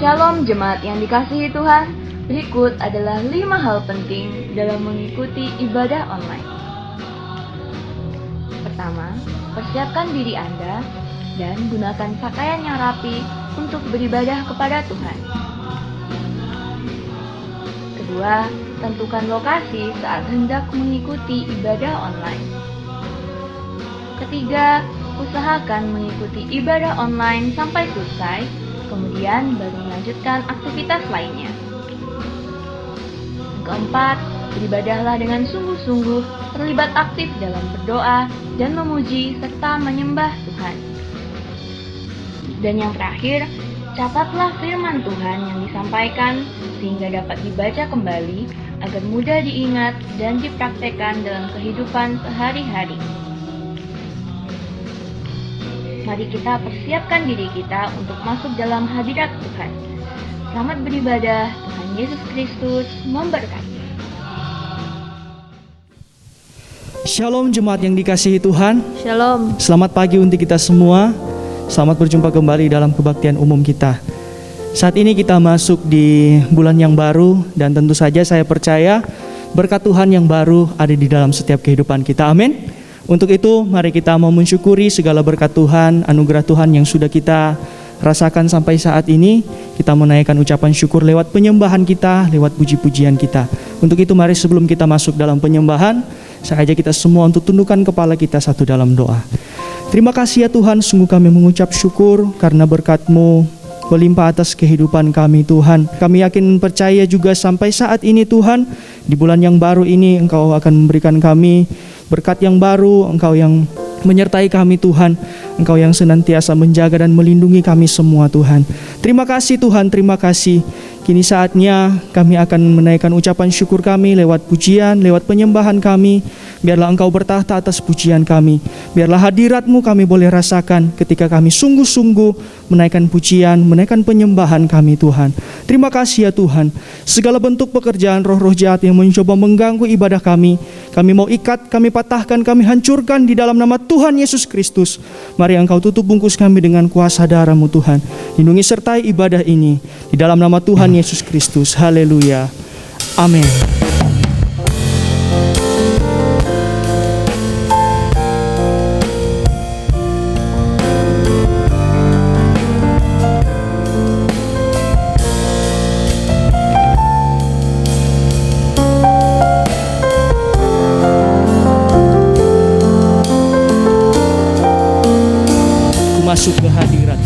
Shalom jemaat yang dikasihi Tuhan, berikut adalah 5 hal penting dalam mengikuti ibadah online. Pertama, persiapkan diri Anda dan gunakan pakaian yang rapi untuk beribadah kepada Tuhan. Kedua, tentukan lokasi saat hendak mengikuti ibadah online. Ketiga, usahakan mengikuti ibadah online sampai selesai, kemudian baru melanjutkan aktivitas lainnya. Yang keempat, beribadahlah dengan sungguh-sungguh, terlibat aktif dalam berdoa dan memuji serta menyembah Tuhan. Dan yang terakhir, catatlah firman Tuhan yang disampaikan sehingga dapat dibaca kembali agar mudah diingat dan dipraktekkan dalam kehidupan sehari-hari. Mari kita persiapkan diri kita untuk masuk dalam hadirat Tuhan. Selamat beribadah, Tuhan Yesus Kristus memberkati. Shalom jemaat yang dikasihi Tuhan. Shalom. Selamat pagi untuk kita semua. Selamat berjumpa kembali dalam kebaktian umum kita. Saat ini kita masuk di bulan yang baru, dan tentu saja saya percaya berkat Tuhan yang baru ada di dalam setiap kehidupan kita. Amin. Untuk itu mari kita mau mensyukuri segala berkat Tuhan, anugerah Tuhan yang sudah kita rasakan sampai saat ini. Kita menaikkan ucapan syukur lewat penyembahan kita, lewat puji-pujian kita. Untuk itu mari sebelum kita masuk dalam penyembahan, saya ajak kita semua untuk tundukkan kepala kita satu dalam doa. Terima kasih ya Tuhan, sungguh kami mengucap syukur karena berkat-Mu melimpah atas kehidupan kami Tuhan. Kami yakin percaya juga sampai saat ini Tuhan, di bulan yang baru ini Engkau akan memberikan kami berkat yang baru, Engkau yang menyertai kami Tuhan, Engkau yang senantiasa menjaga dan melindungi kami semua Tuhan. Terima kasih Tuhan, terima kasih. Kini saatnya kami akan menaikkan ucapan syukur kami lewat pujian, lewat penyembahan kami. Biarlah Engkau bertahta atas pujian kami. Biarlah hadirat-Mu kami boleh rasakan ketika kami sungguh-sungguh menaikkan pujian, menaikkan penyembahan kami Tuhan. Terima kasih ya Tuhan. Segala bentuk pekerjaan roh-roh jahat yang mencoba mengganggu ibadah kami mau ikat, kami patahkan, kami hancurkan di dalam nama Tuhan Yesus Kristus. Mari Engkau tutup bungkus kami dengan kuasa darah-Mu Tuhan. Lindungi sertai ibadah ini di dalam nama Tuhan Yesus Kristus. Haleluya. Amin. Masuk ke hadirat,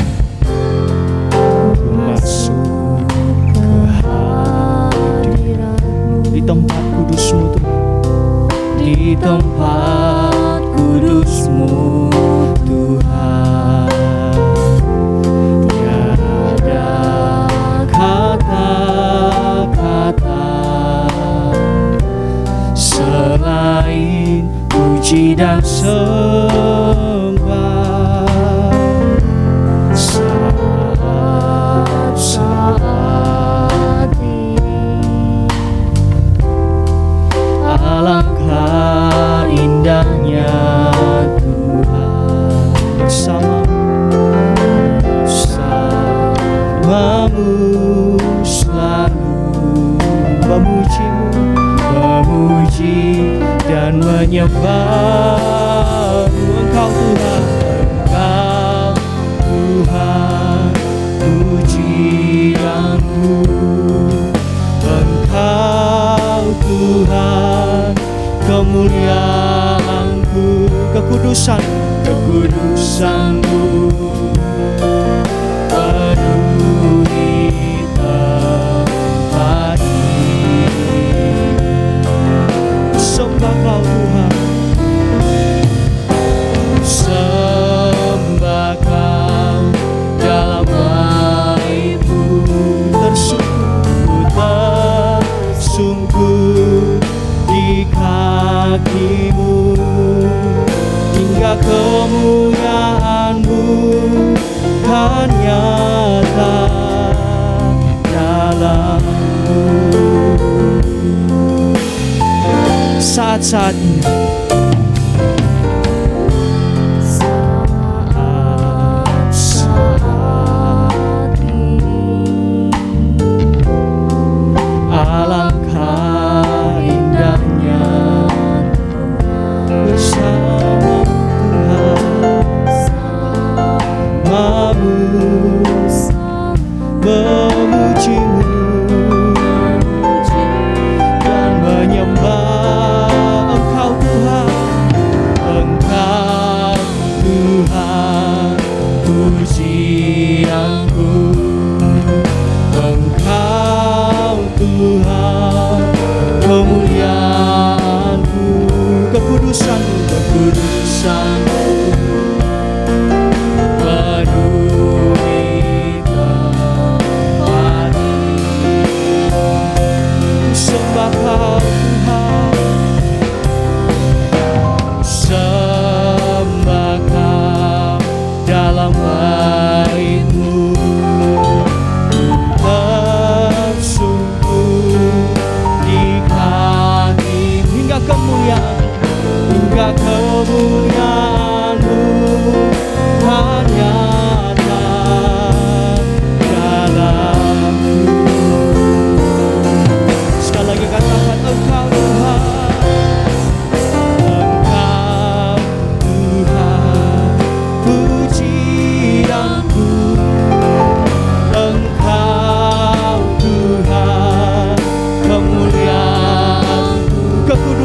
masuk ke hadirat di tempat kudus-Mu Tuhan, di tempat kudus-Mu Tuhan. Tiada kata-kata selain puji dan sembah. Alangkah indahnya Tuhan bersamamu selalu memuji dan menyembah-Mu. Engkau Tuhan, Engkau Tuhan, pujianku. Engkau Tuhan, kemuliaanku, kekudusan-Mu penuhi tempat ini. Sembah Kau Tuhan, sembah Kau dalam wahyu-Mu. Tersungkur di kaki-Mu, hingga kemuliaan-Mu kan nyata dalamku. Saat-saat ini, saat-saat ini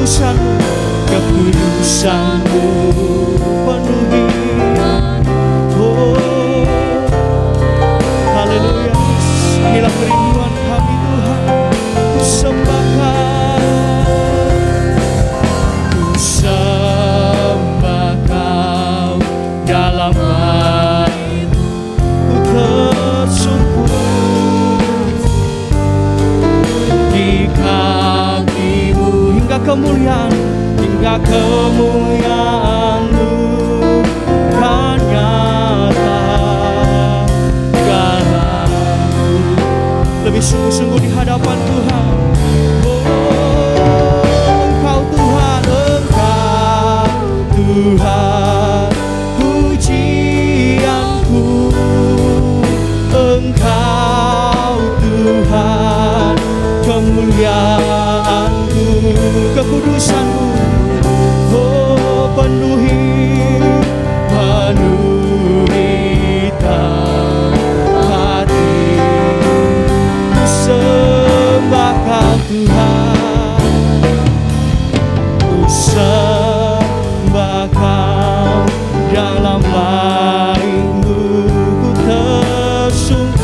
kekudusan-Mu, kekudusan-Mu penuhi. Oh, haleluya. Inilah kerinduan kami Tuhan, ku sembahkan, ku sembah Kau dalam baitmu, ku tersungkur di kaki-Mu hingga kemuliaan, hingga kemuliaan-Mu kan nyata dalamku. Lebih sungguh-sungguh di hadapan Tuhan. Oh, Engkau Tuhan, Engkau Tuhan pujianku, Engkau Tuhan kemuliaanku, kekudusan-Mu oh penuhi hati, sembah Kau Tuhan, ku sembah Kau dalam baitmu, ku tersungkur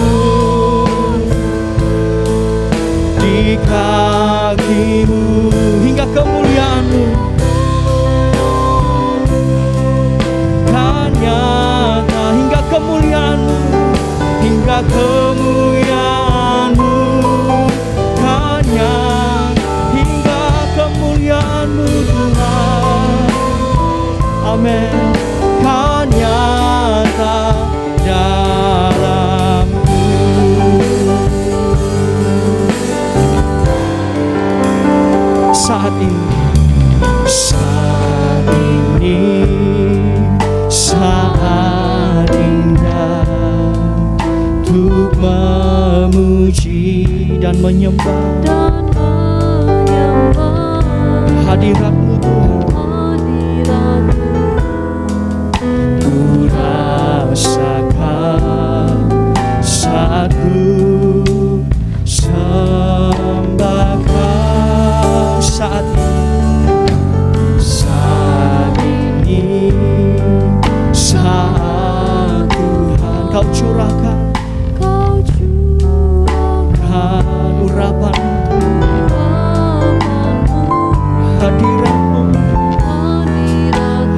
di kaki-Mu hingga kemuliaan-Mu kan nyata, hingga kemuliaan-Mu, hingga kemuliaan-Mu kan nyata, hingga kemuliaan-Mu Tuhan. Amin. Kan nyata dalamku. Saat ini, saat ini, saat indah untuk memuji dan menyembah hadirat-Mu Tuhan. Ku rasakan saat ku sembah Kau, saat ini, saat Tuhan Kau curahkan urapan hadirat-Mu.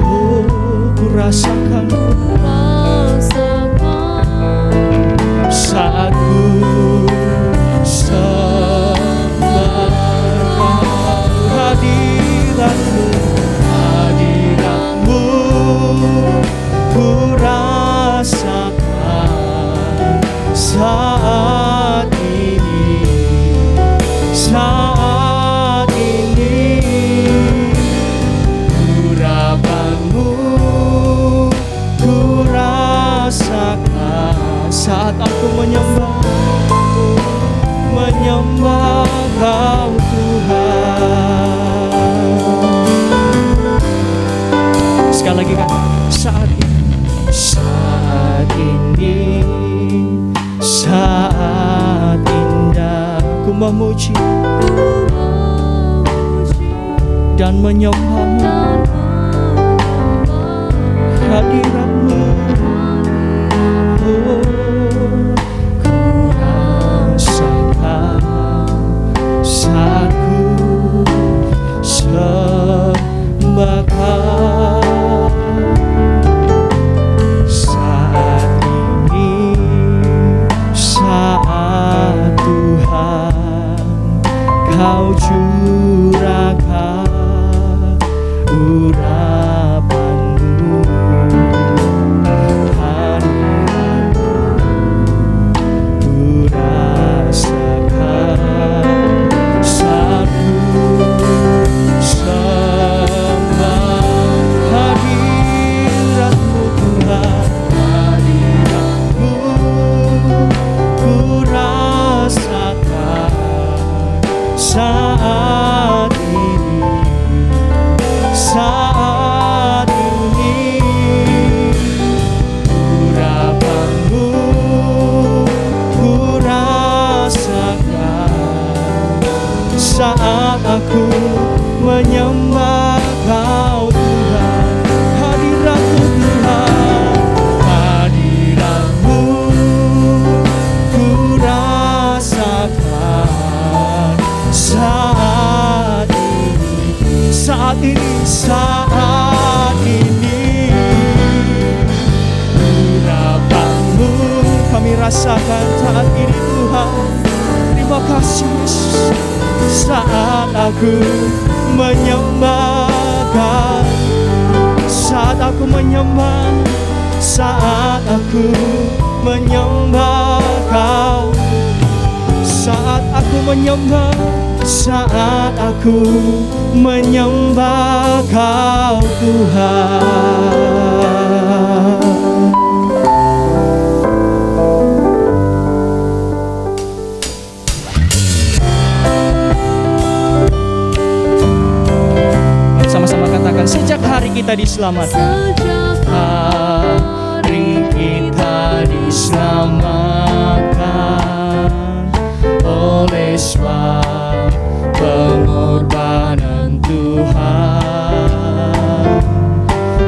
Oh, ku rasakan saat ku sembah hadirat-Mu, hadirat-Mu ku rasakan saat ini, saat ini. Urapan-Mu ku rasakan saat aku menyembah Kau Tuhan. Sekali lagi kan, saat ini, saat indah ku memuji dan menyembah-Mu, hadirat-Mu. Oh, ku rasakan saat ku sembah Kau. Saat ini, saat Tuhan Kau curahkan urapan-Mu, hadirat-Mu, ku rasakan saat ku sembah hadirat-Mu Tuhan, hadirat-Mu ku rasakan saat ini, saat ini. Urapan-Mu ku rasakan saat aku menyembah Kau Tuhan. Hadirat-Mu Tuhan, hadirat-Mu ku rasakan saat ini, saat ini, saat ini. Urapan-Mu kami rasakan saat ini Tuhan. Terima kasih Yesus. Saat aku menyembah Kau, saat aku menyembah, saat aku menyembah Kau, saat aku menyembah, saat aku menyembah Kau Tuhan. Sama-sama katakan, sejak hari kita diselamatkan, hari kita diselamatkan oleh sebab pengorbanan Tuhan.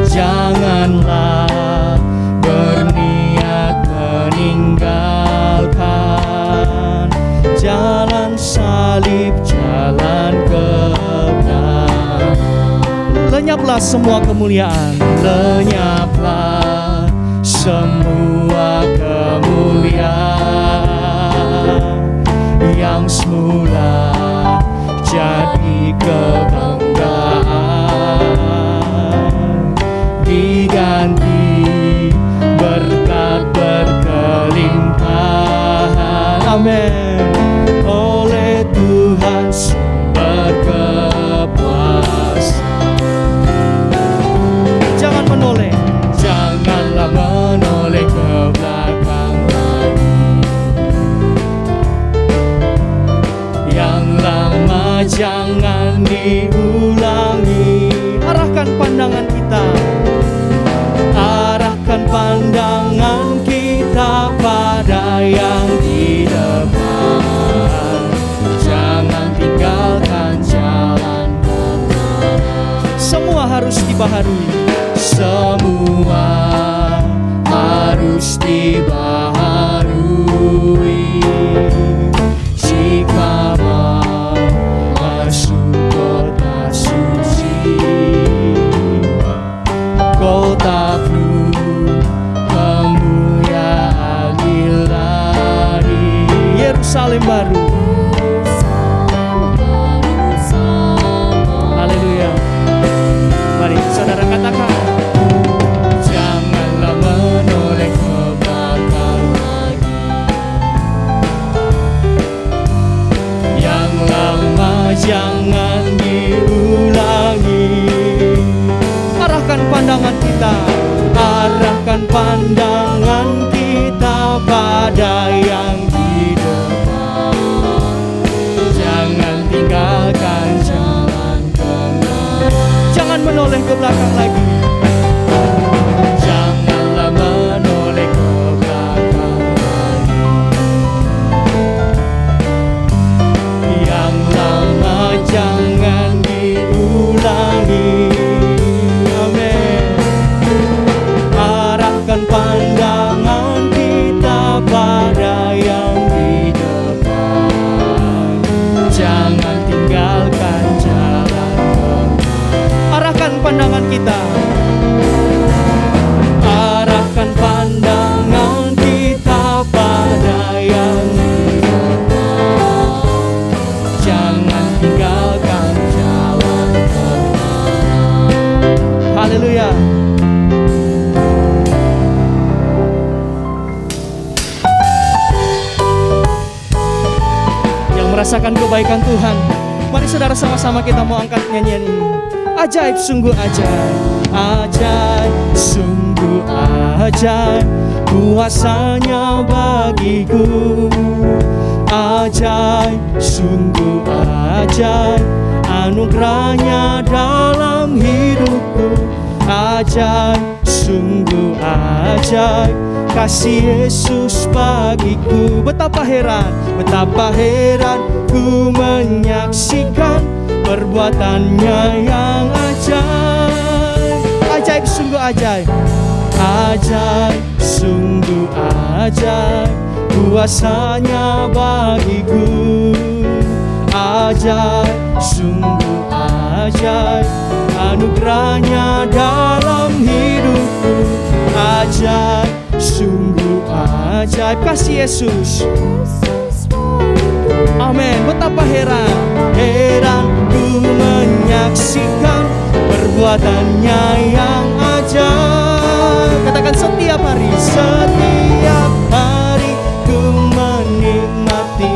Janganlah berniat meninggalkan jalan salib, jalan kebenaran. Lenyaplah semua kemuliaan, lenyaplah semua kemuliaan yang semula jadi kebanggaan, diganti berkat berkelimpahan. Amin. Oleh Tuhan sumber kepuasan. Jangan menoleh, janganlah menoleh ke belakang lagi. Yang lama jangan diulangi. Arahkan pandangan kita, arahkan pandangan kita pada yang di depan. Jangan tinggalkan jalan kebenaran. Semua harus dibaharui. Semua harus dibaharui. Jika mau masuk kota suci, kota penuh kemuliaan ilahi, Yerusalem baru. Haleluya. Mari saudara katakan, janganlah menoleh ke belakang lagi. Yang lama jangan diulangi. Arahkan pandangan kita, arahkan pandangan kita pada yang di depan. Jangan tinggalkan jalan kebenaran. Jangan menoleh ke belakang lagi. Janganlah menoleh ke belakang lagi. Yang lama jangan diulangi. Amin. Arahkan pandangan kita pada yang di depan. Jangan tinggalkan jalan kebenaran. Arahkan pandangan kita, arahkan pandangan kita pada yang di depan. Jangan tinggalkan jalan kebenaran. Haleluya. Yang merasakan kebaikan Tuhan, mari saudara sama-sama kita mau angkat nyanyian ini. Ajaib, sungguh ajaib, ajaib, sungguh ajaib, kuasanya bagiku. Ajaib, sungguh ajaib, anugerahnya dalam hidupku. Ajaib, sungguh ajaib, kasih Yesus bagiku. Betapa heran ku menyaksikan perbuatannya yang ajaib. Ajaib, sungguh ajaib. Ajaib, sungguh ajaib, kuasanya bagiku. Ajaib, sungguh ajaib, anugerahnya dalam hidupku. Ajaib, sungguh ajaib, kasih Yesus. Amin. Betapa heran ku menyaksikan perbuatannya yang ajaib. Katakan setiap hari ku menikmati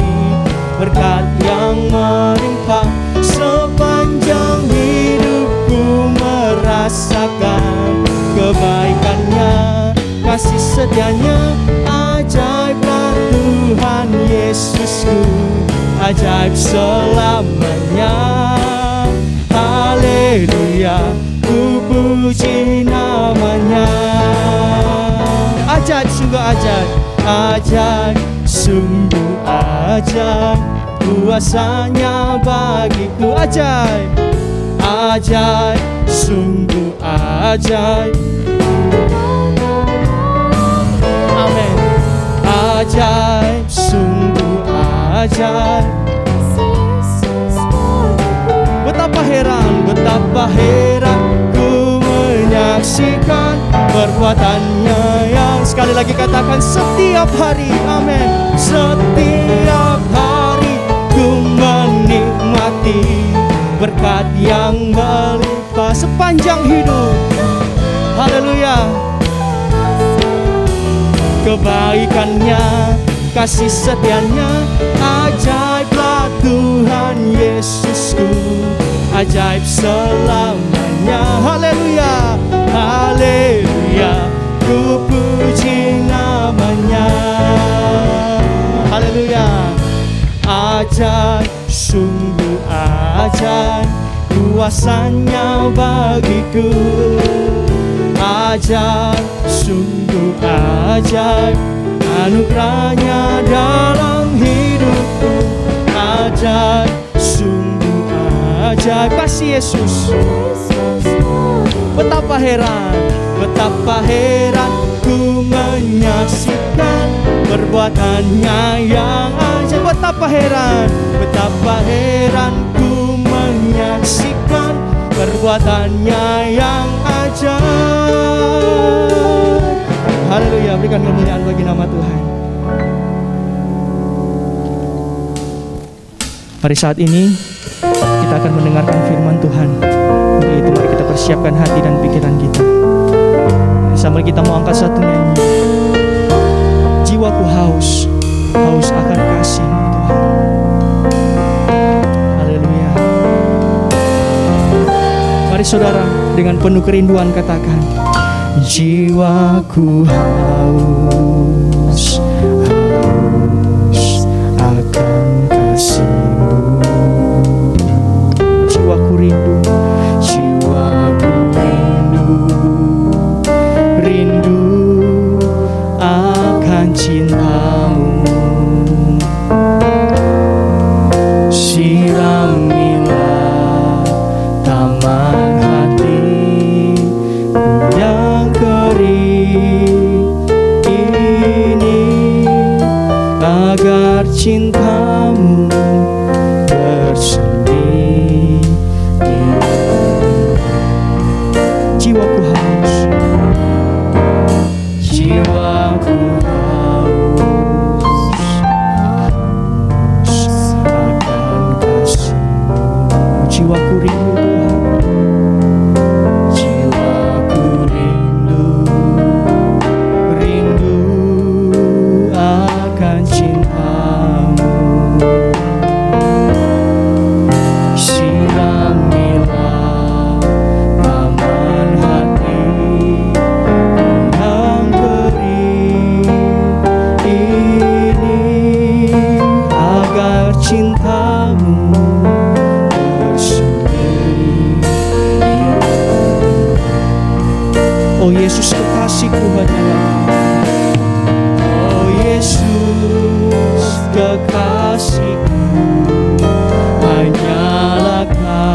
berkat yang melimpah. Sepanjang hidupku merasakan kebaikannya, kasih setianya. Ajaiblah Tuhan Yesusku, ajaib selamanya. Haleluya, ku puji namanya. Ajaib, sungguh ajaib. Ajaib, sungguh ajaib, kuasanya bagiku. Ajaib, ajaib, sungguh ajaib. Amin. Ajaib, sungguh ajaib. Betapa heran ku menyaksikan perbuatannya yang, sekali lagi katakan, setiap hari. Amin. Setiap hari ku menikmati berkat yang melimpah sepanjang hidup. Haleluya. Kebaikannya, kasih setianya. Ajaiblah Tuhan Yesusku, ajaib selamanya. Haleluya, haleluya, ku puji namanya. Haleluya. Ajaib, sungguh ajaib, kuasanya bagiku. Ajaib, sungguh ajaib, anugerahnya dalam hidupku. Ajaib, sungguh ajaib, kasih Yesus. Betapa heran ku menyaksikan perbuatannya yang ajaib. Betapa heran ku menyaksikan perbuatannya yang ajaib. Haleluya, berikan kemuliaan bagi nama Tuhan. Mari saat ini kita akan mendengarkan firman Tuhan. Untuk itu mari kita persiapkan hati dan pikiran kita. Sambil kita mau angkat satu nyanyi. Jiwaku haus akan kasih Tuhan. Haleluya. Mari saudara dengan penuh kerinduan katakan, jiwaku haus akan kasih-Mu. Jiwaku rindu akan cinta-Mu. Siramilah taman hati yang kering ini, agar cinta-Mu bersemi. Jiwaku haus akan kasih-Mu. Jiwaku rindu Tuhan. Jiwaku rindu akan cinta-Mu. Siramilah taman hati yang kering ini, agar cinta-Mu bersemi. Oh Yesus, kekasihku hanyalah Kau. Oh Yesus, kekasihku hanyalah Kau.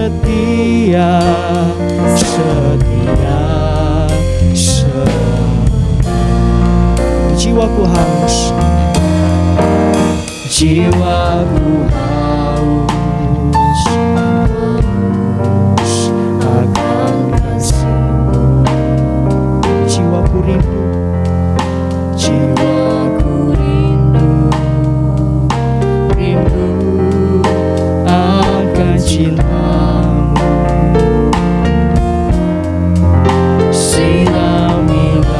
setia, setia, jiwaku haus, jiwaku haus, haus akan kasih-Mu. Jiwaku rindu, jiwaku rindu, rindu akan cinta-Mu. Siramilah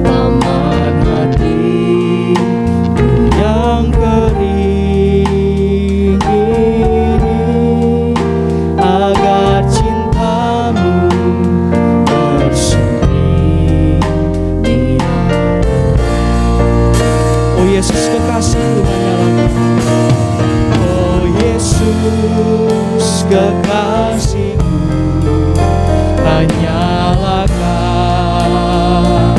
taman hati yang kering ini, agar cinta-Mu bersemi di hati. Oh Yesus, kekasih-Ku hanyalah, oh Yesus, kekasih-Ku hanyalah Kau.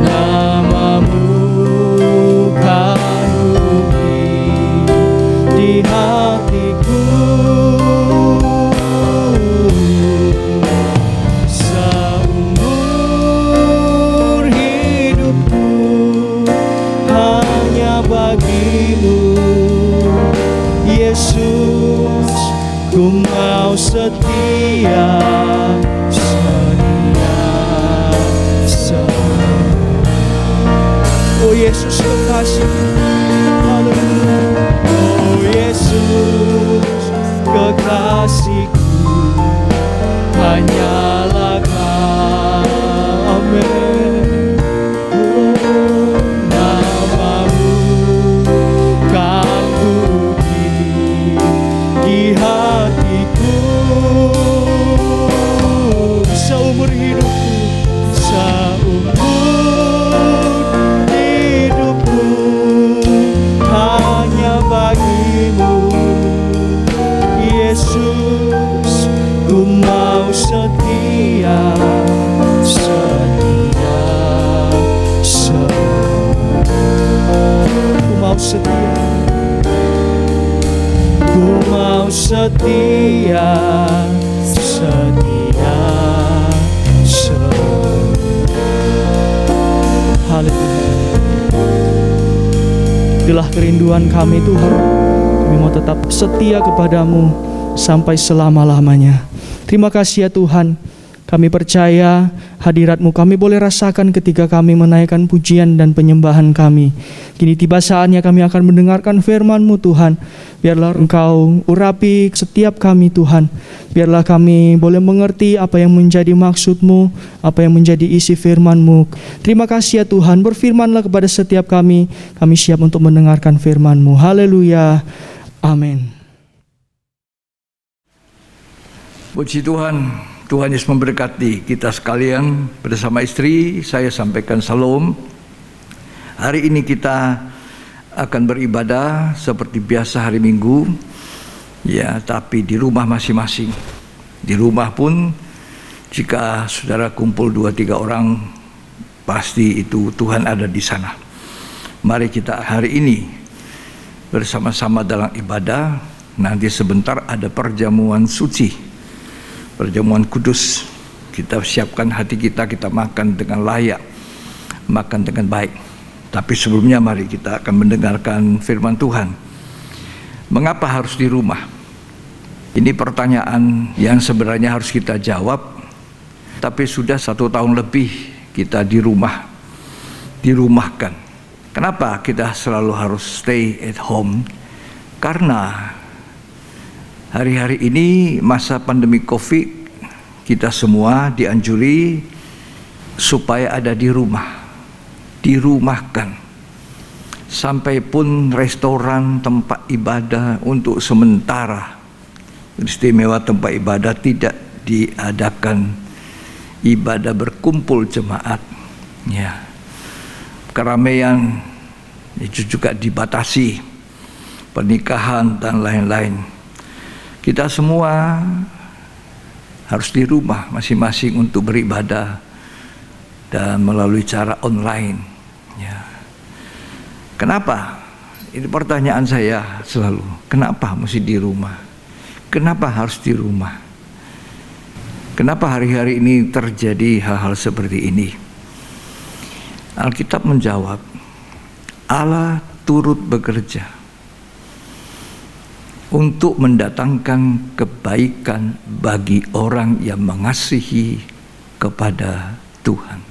Nama-Mu kan bukti di hatiku. Seumur hidupku hanya bagi-Mu, Yesus, ku mau setia, setia, setia. Oh Yesus, kekasih, haleluya. Oh Yesus, kekasihku hanyalah Kau. Amin. Oh, nama-Mu kan bukti di hatiku. Seumur hidupku, seumur hidupku hanya bagi-Mu, Yesus, ku mau setia, setia, setia. Ku mau setia, ku mau setia, setia, setia. Haleluya. Itulah kerinduan kami Tuhan. Kami mau tetap setia kepadamu sampai selama-lamanya. Terima kasih ya Tuhan. Kami percaya hadirat-Mu kami boleh rasakan ketika kami menaikkan pujian dan penyembahan kami. Kini tiba saatnya kami akan mendengarkan firman-Mu Tuhan. Biarlah Engkau urapi setiap kami Tuhan. Biarlah kami boleh mengerti apa yang menjadi maksud-Mu, apa yang menjadi isi firman-Mu. Terima kasih ya Tuhan, berfirmanlah kepada setiap kami. Kami siap untuk mendengarkan firman-Mu. Haleluya. Amin. Puji Tuhan, Tuhan Yesus memberkati kita sekalian. Bersama istri saya sampaikan salam. Hari ini kita akan beribadah seperti biasa hari Minggu, ya, tapi di rumah masing-masing. Di rumah pun jika saudara kumpul 2-3 orang, pasti itu Tuhan ada di sana. Mari kita hari ini bersama-sama dalam ibadah. Nanti sebentar ada perjamuan suci, perjamuan kudus. Kita siapkan hati kita, kita makan dengan layak, makan dengan baik. Tapi sebelumnya mari kita akan mendengarkan firman Tuhan. Mengapa harus di rumah? Ini pertanyaan yang sebenarnya harus kita jawab. Tapi sudah 1 tahun lebih kita di rumah, dirumahkan. Kenapa kita selalu harus stay at home? Karena hari-hari ini masa pandemi COVID, kita semua dianjuri supaya ada di rumah, dirumahkan. Sampai pun restoran, tempat ibadah untuk sementara, istimewa tempat ibadah tidak diadakan ibadah berkumpul jemaat. Ya, keramaian itu juga dibatasi, pernikahan dan lain-lain. Kita semua harus di rumah masing-masing untuk beribadah dan melalui cara online. Ya. Kenapa? Itu pertanyaan saya selalu. Kenapa mesti di rumah? Kenapa harus di rumah? Kenapa hari-hari ini terjadi hal-hal seperti ini? Alkitab menjawab, Allah turut bekerja untuk mendatangkan kebaikan bagi orang yang mengasihi kepada Tuhan.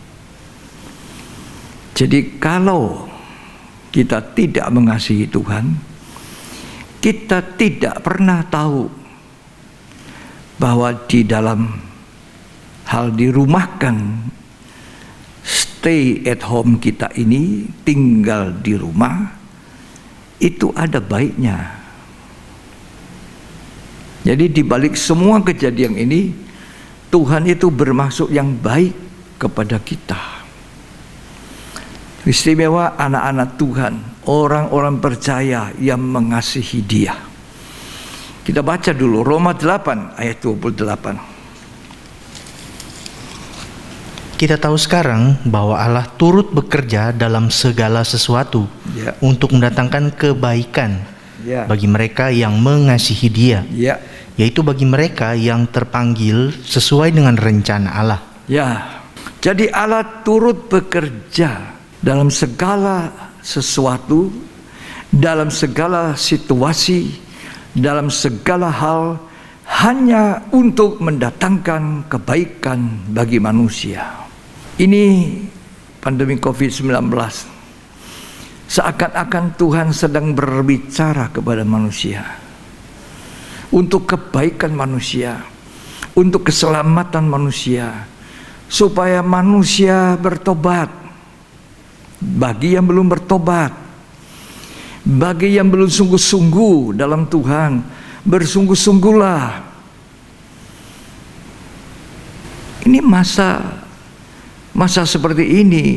Jadi kalau kita tidak mengasihi Tuhan, kita tidak pernah tahu bahwa di dalam hal dirumahkan, stay at home kita ini, tinggal di rumah, itu ada baiknya. Jadi di balik semua kejadian ini, Tuhan itu bermaksud yang baik kepada kita. Istimewa anak-anak Tuhan, orang-orang percaya yang mengasihi Dia. Kita baca dulu Roma 8 ayat 28. Kita tahu sekarang bahwa Allah turut bekerja dalam segala sesuatu untuk mendatangkan kebaikan bagi mereka yang mengasihi Dia, yaitu bagi mereka yang terpanggil sesuai dengan rencana Allah. Jadi Allah turut bekerja dalam segala sesuatu, dalam segala situasi, dalam segala hal, hanya untuk mendatangkan kebaikan bagi manusia. Ini pandemi COVID-19. Seakan-akan Tuhan sedang berbicara kepada manusia untuk kebaikan manusia, untuk keselamatan manusia, supaya manusia bertobat. Bagi yang belum bertobat, bagi yang belum sungguh-sungguh dalam Tuhan, bersungguh-sungguhlah. Ini masa seperti ini.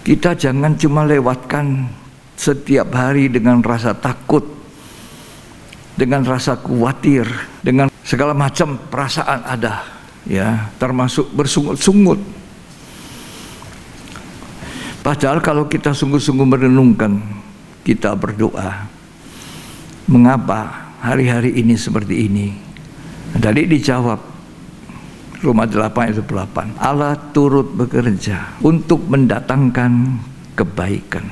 Kita jangan cuma lewatkan setiap hari dengan rasa takut, dengan rasa khawatir, dengan segala macam perasaan ada, ya, termasuk bersungut-sungut. Padahal kalau kita sungguh-sungguh merenungkan, kita berdoa, mengapa hari-hari ini seperti ini? Tadi dijawab Roma 8 ayat 8. Allah turut bekerja untuk mendatangkan kebaikan.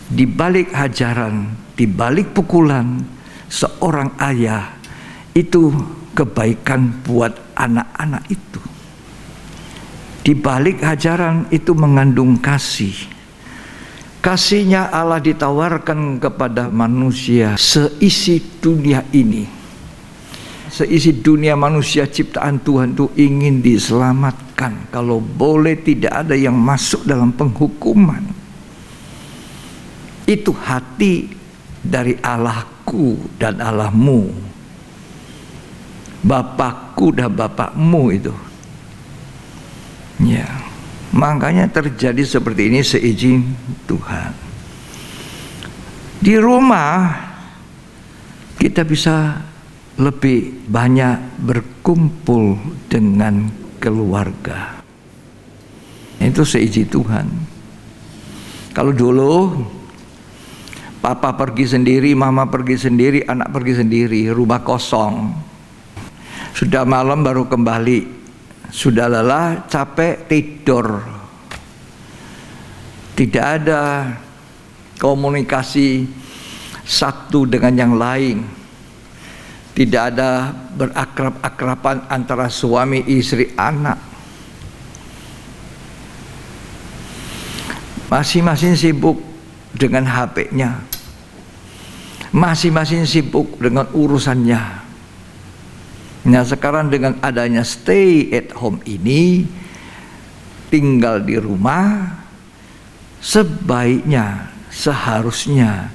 Di balik hajaran, di balik pukulan seorang ayah, itu kebaikan buat anak-anak itu. Di balik hajaran itu mengandung kasih. Kasihnya Allah ditawarkan kepada manusia seisi dunia ini. Seisi dunia manusia ciptaan Tuhan itu ingin diselamatkan. Kalau boleh tidak ada yang masuk dalam penghukuman. Itu hati dari Allahku dan Allahmu, Bapakku dan Bapakmu itu. Ya, makanya terjadi seperti ini seizin Tuhan. Di rumah kita bisa lebih banyak berkumpul dengan keluarga. Itu seizin Tuhan. Kalau dulu papa pergi sendiri, mama pergi sendiri, anak pergi sendiri, rumah kosong. Sudah malam baru kembali, sudah lelah, capek, tidur. Tidak ada komunikasi satu dengan yang lain. Tidak ada berakrab-akraban antara suami, istri, anak. Masing-masing sibuk dengan HP-nya. Masing-masing sibuk dengan urusannya. Nah, sekarang dengan adanya stay at home ini, tinggal di rumah, sebaiknya, seharusnya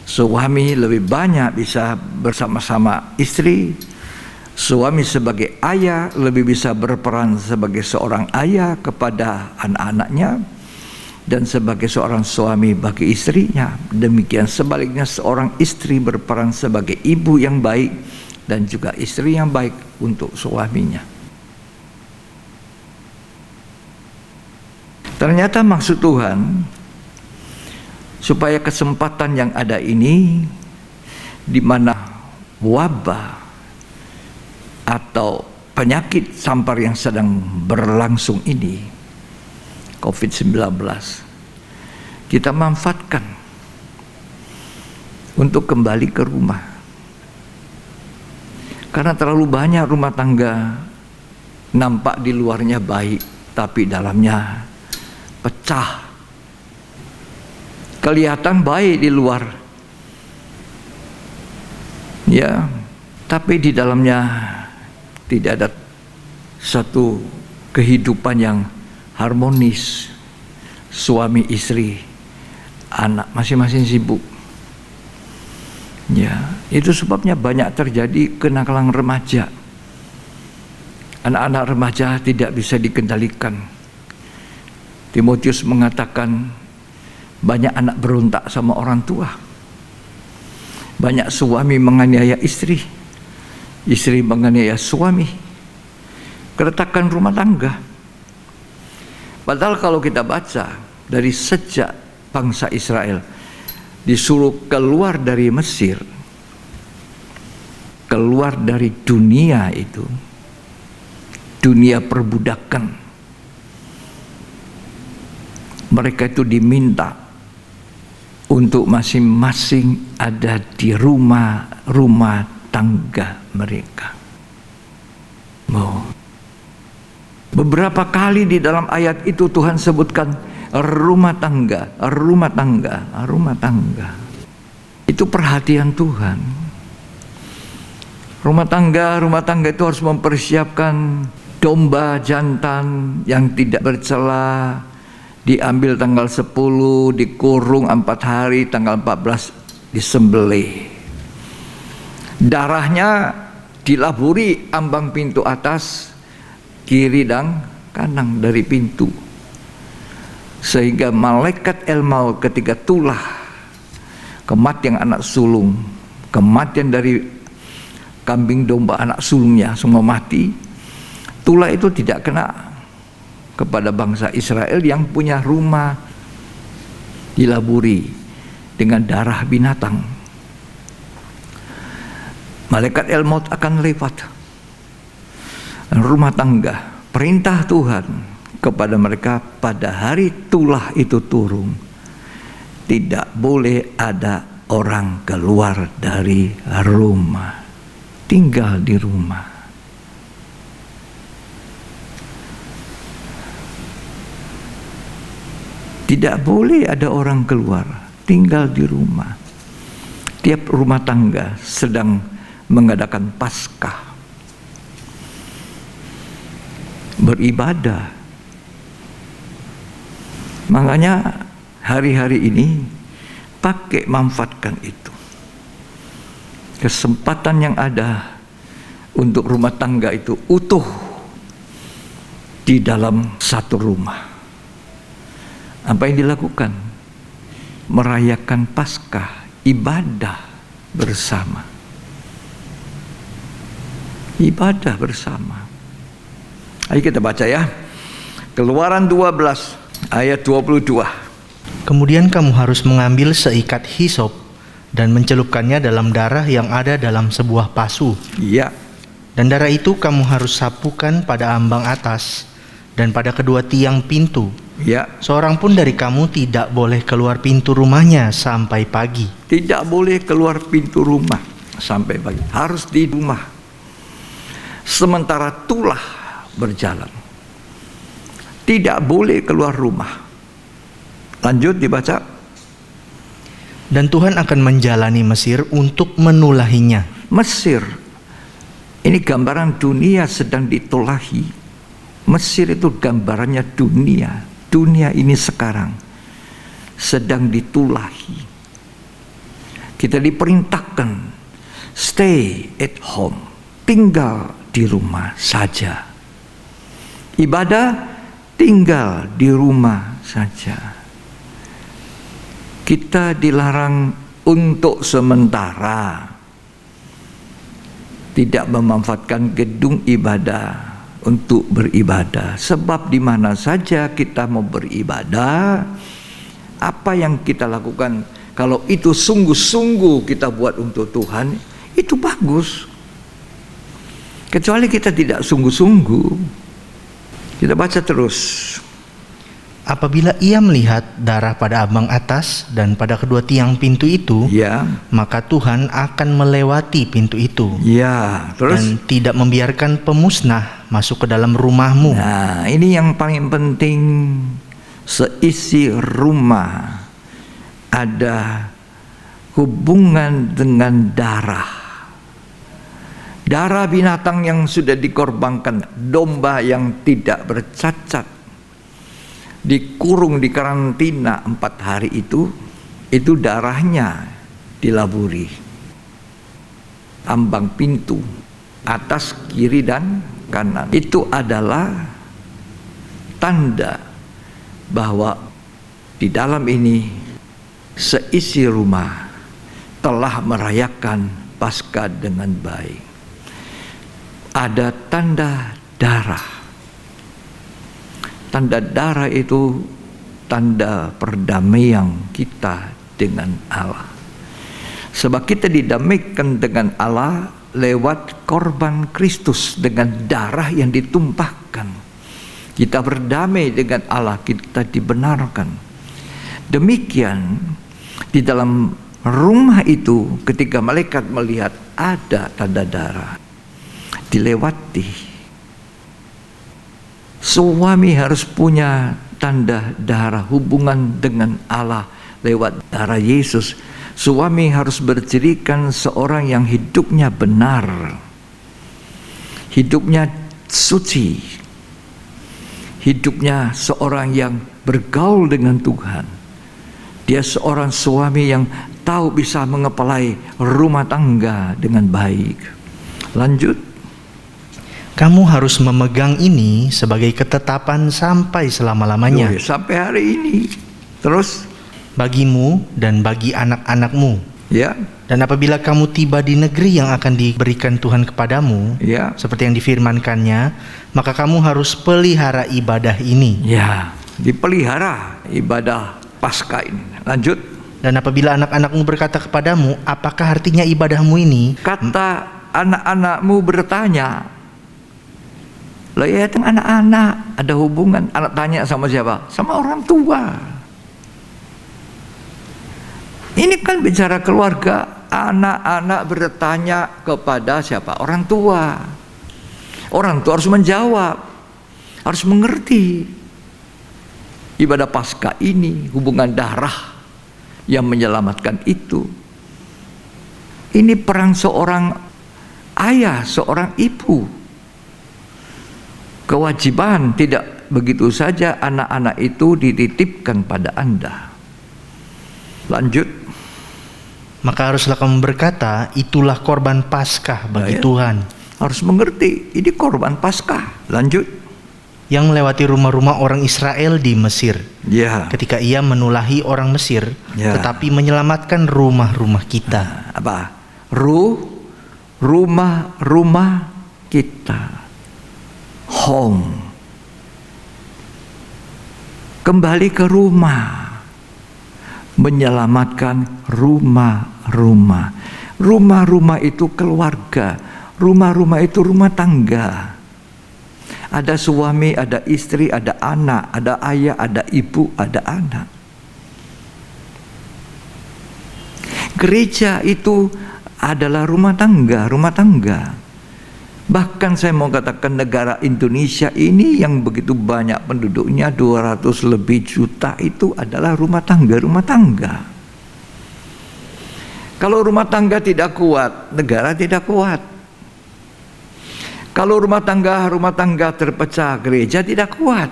suami lebih banyak bisa bersama-sama istri. Suami sebagai ayah lebih bisa berperan sebagai seorang ayah kepada anak-anaknya, dan sebagai seorang suami bagi istrinya. Demikian sebaliknya, seorang istri berperan sebagai ibu yang baik dan juga istri yang baik untuk suaminya. Ternyata maksud Tuhan supaya kesempatan yang ada ini, di mana wabah atau penyakit sampar yang sedang berlangsung ini, COVID-19, kita manfaatkan untuk kembali ke rumah. Karena terlalu banyak rumah tangga nampak di luarnya baik, tapi dalamnya pecah. Kelihatan baik di luar, ya, tapi di dalamnya tidak ada satu kehidupan yang harmonis. Suami istri, anak masing-masing sibuk. Ya, itu sebabnya banyak terjadi kenakalan remaja. Anak-anak remaja tidak bisa dikendalikan. Timotius mengatakan banyak anak berontak sama orang tua. Banyak suami menganiaya istri, istri menganiaya suami. Keretakan rumah tangga. Padahal kalau kita baca dari sejak bangsa Israel disuruh keluar dari Mesir, keluar dari dunia itu, dunia perbudakan, mereka itu diminta untuk masing-masing ada di rumah tangga mereka. Beberapa kali di dalam ayat itu Tuhan sebutkan rumah tangga, rumah tangga, rumah tangga. Itu perhatian Tuhan. Rumah tangga itu harus mempersiapkan domba jantan yang tidak bercela, diambil tanggal 10, dikurung 4 hari, tanggal 14 disembelih. Darahnya dilaburi ambang pintu atas, kiri dan kanan dari pintu, sehingga malaikat El-Maut ketika tulah kematian anak sulung, kematian dari kambing domba anak sulungnya semua mati, tulah itu tidak kena kepada bangsa Israel yang punya rumah dilaburi dengan darah binatang. Malaikat El-Maut akan lewat rumah tangga. Perintah Tuhan kepada mereka pada hari tulah itu turun, tidak boleh ada orang keluar dari rumah, tinggal di rumah. Tidak boleh ada orang keluar, tinggal di rumah. Tiap rumah tangga sedang mengadakan Paskah, beribadah. Makanya hari-hari ini manfaatkan itu. Kesempatan yang ada untuk rumah tangga itu utuh di dalam satu rumah. Apa yang dilakukan? Merayakan Paskah, ibadah bersama. Ibadah bersama. Ayo kita baca ya. Keluaran 12 ayat 22. Kemudian kamu harus mengambil seikat hisop dan mencelupkannya dalam darah yang ada dalam sebuah pasu. Iya. Dan darah itu kamu harus sapukan pada ambang atas dan pada kedua tiang pintu. Ya. Seorang pun dari kamu tidak boleh keluar pintu rumahnya sampai pagi. Tidak boleh keluar pintu rumah sampai pagi. Harus di rumah. Sementara tulah berjalan. Tidak boleh keluar rumah. Lanjut dibaca. Dan Tuhan akan menjalani Mesir untuk menulahinya. Mesir. Ini gambaran dunia sedang ditulahi. Mesir itu gambarannya dunia. Dunia ini sekarang sedang ditulahi. Kita diperintahkan stay at home, tinggal di rumah saja. Ibadah tinggal di rumah saja. Kita dilarang untuk sementara tidak memanfaatkan gedung ibadah untuk beribadah, sebab di mana saja kita mau beribadah Apa yang kita lakukan, kalau itu sungguh-sungguh kita buat untuk Tuhan, itu bagus. Kecuali kita tidak sungguh-sungguh. Kita baca terus. Apabila ia melihat darah pada ambang atas dan pada kedua tiang pintu itu, maka Tuhan akan melewati pintu itu, terus? Dan tidak membiarkan pemusnah masuk ke dalam rumahmu. Nah, ini yang paling penting. Seisi rumah ada hubungan dengan darah. Darah binatang yang sudah dikorbankan, domba yang tidak bercacat, dikurung di karantina 4 hari itu darahnya dilaburi ambang pintu atas, kiri dan kanan. Itu adalah tanda bahwa di dalam ini seisi rumah telah merayakan Paskah dengan baik. Ada tanda darah. Tanda darah itu tanda perdamaian kita dengan Allah. Sebab kita didamaikan dengan Allah lewat korban Kristus dengan darah yang ditumpahkan. Kita berdamai dengan Allah, kita dibenarkan. Demikian di dalam rumah itu ketika malaikat melihat ada tanda darah dilewati. Suami harus punya tanda darah hubungan dengan Allah lewat darah Yesus. Suami harus bercirikan seorang yang hidupnya benar, hidupnya suci, hidupnya seorang yang bergaul dengan Tuhan. Dia seorang suami yang tahu bisa mengepalai rumah tangga dengan baik. Lanjut. Kamu harus memegang ini sebagai ketetapan sampai selama-lamanya. Sampai hari ini. Terus? Bagimu dan bagi anak-anakmu. Ya. Dan apabila kamu tiba di negeri yang akan diberikan Tuhan kepadamu, seperti yang difirmankannya, maka kamu harus pelihara ibadah ini. Ya, dipelihara ibadah Paskah ini. Lanjut. Dan apabila anak-anakmu berkata kepadamu, apakah artinya ibadahmu ini? Kata anak-anakmu bertanya. Lah ya, anak-anak ada hubungan. Anak tanya sama siapa? Sama orang tua. Ini kan bicara keluarga. Anak-anak bertanya kepada siapa? Orang tua. Orang tua harus menjawab, harus mengerti. Ibadah Paskah ini hubungan darah yang menyelamatkan itu. Ini peran seorang ayah, seorang ibu. Kewajiban tidak begitu saja anak-anak itu dititipkan pada Anda. Lanjut. Maka haruslah kamu berkata, itulah korban Paskah bagi Tuhan. Harus mengerti, ini korban Paskah. Lanjut. Yang melewati rumah-rumah orang Israel di Mesir. Ketika ia menulahi orang Mesir, tetapi menyelamatkan rumah-rumah kita. Apa? Rumah-rumah kita. Home. Kembali ke rumah. Menyelamatkan rumah-rumah. Rumah-rumah itu keluarga. Rumah-rumah itu rumah tangga. Ada suami, ada istri, ada anak, ada ayah, ada ibu, ada anak. Gereja itu adalah rumah tangga, rumah tangga. Bahkan saya mau katakan negara Indonesia ini yang begitu banyak penduduknya, 200 lebih juta, itu adalah rumah tangga, rumah tangga. Kalau rumah tangga tidak kuat, negara tidak kuat. Kalau rumah tangga terpecah, gereja tidak kuat.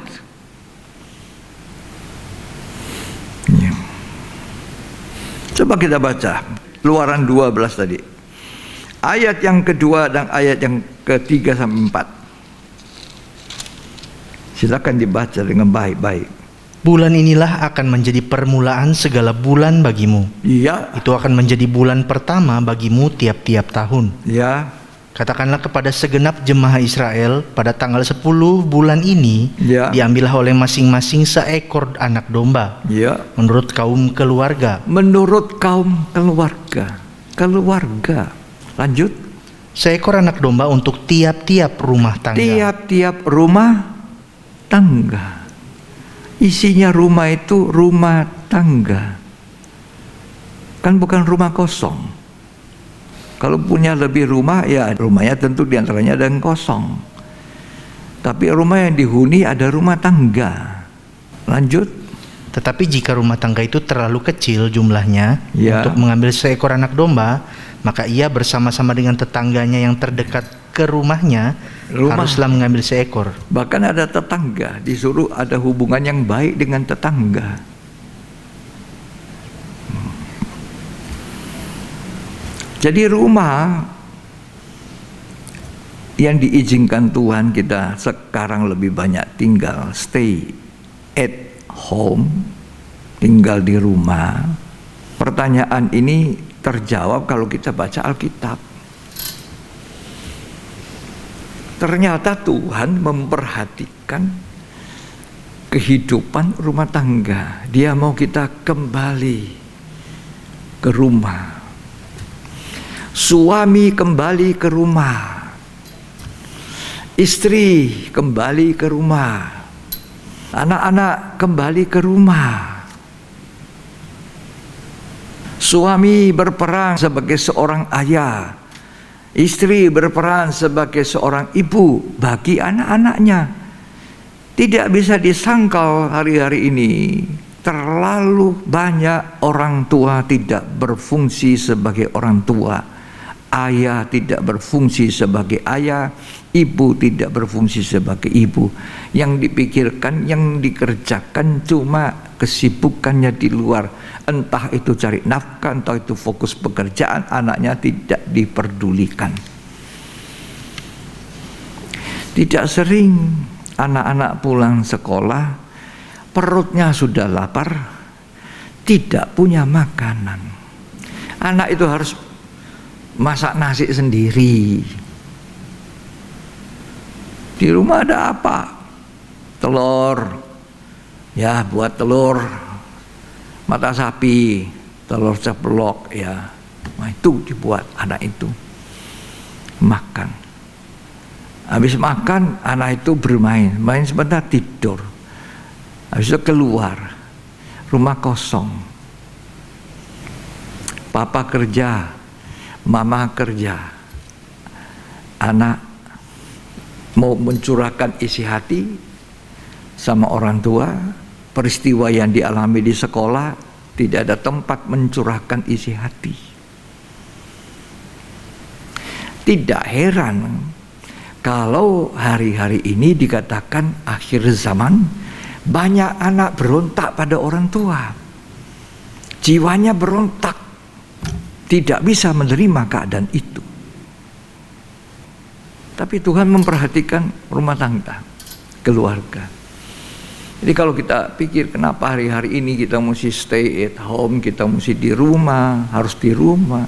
Coba kita baca Keluaran 12 tadi. Ayat yang kedua dan ayat yang ketiga sampai 4. Silakan dibaca dengan baik-baik. Bulan inilah akan menjadi permulaan segala bulan bagimu. Itu akan menjadi bulan pertama bagimu tiap-tiap tahun. Katakanlah kepada segenap jemaah Israel, pada tanggal 10 bulan ini diambillah oleh masing-masing seekor anak domba menurut kaum keluarga. Menurut kaum keluarga. Keluarga. Lanjut. Seekor anak domba untuk tiap-tiap rumah tangga. Tiap-tiap rumah tangga. Isinya rumah itu rumah tangga. Kan bukan rumah kosong. Kalau punya lebih rumah, ya rumahnya tentu diantaranya ada yang kosong. Tapi rumah yang dihuni ada rumah tangga. Lanjut. Tetapi jika rumah tangga itu terlalu kecil jumlahnya untuk mengambil seekor anak domba, maka ia bersama-sama dengan tetangganya yang terdekat ke rumahnya haruslah mengambil seekor. Bahkan ada tetangga, disuruh ada hubungan yang baik dengan tetangga. Jadi rumah yang diizinkan Tuhan kita sekarang lebih banyak tinggal stay at home, tinggal di rumah. Pertanyaan ini terjawab kalau kita baca Alkitab. Ternyata Tuhan memperhatikan kehidupan rumah tangga. Dia mau kita kembali ke rumah. Suami kembali ke rumah, istri kembali ke rumah, anak-anak kembali ke rumah. Suami berperan sebagai seorang ayah, istri berperan sebagai seorang ibu bagi anak-anaknya. Tidak bisa disangkal hari-hari ini terlalu banyak orang tua tidak berfungsi sebagai orang tua. Ayah tidak berfungsi sebagai ayah, ibu tidak berfungsi sebagai ibu. Yang dipikirkan, yang dikerjakan cuma kesibukannya di luar. Entah itu cari nafkah, entah itu fokus pekerjaan, anaknya tidak diperdulikan. Tidak sering anak-anak pulang sekolah, perutnya sudah lapar, tidak punya makanan. Anak itu harus masak nasi sendiri. Di rumah ada apa? Telur. Ya, buat telur mata sapi, telur ceplok ya. Nah, itu dibuat anak itu. Makan. Habis makan, anak itu bermain. Main sebentar tidur. Habis itu keluar. Rumah kosong. Papa kerja, mama kerja, anak mau mencurahkan isi hati sama orang tua. Peristiwa yang dialami di sekolah, tidak ada tempat mencurahkan isi hati. Tidak heran kalau hari-hari ini dikatakan akhir zaman, banyak anak berontak pada orang tua. Jiwanya berontak, tidak bisa menerima keadaan itu. Tapi Tuhan memperhatikan rumah tangga, keluarga. Jadi kalau kita pikir kenapa hari-hari ini kita mesti stay at home, kita mesti di rumah, harus di rumah.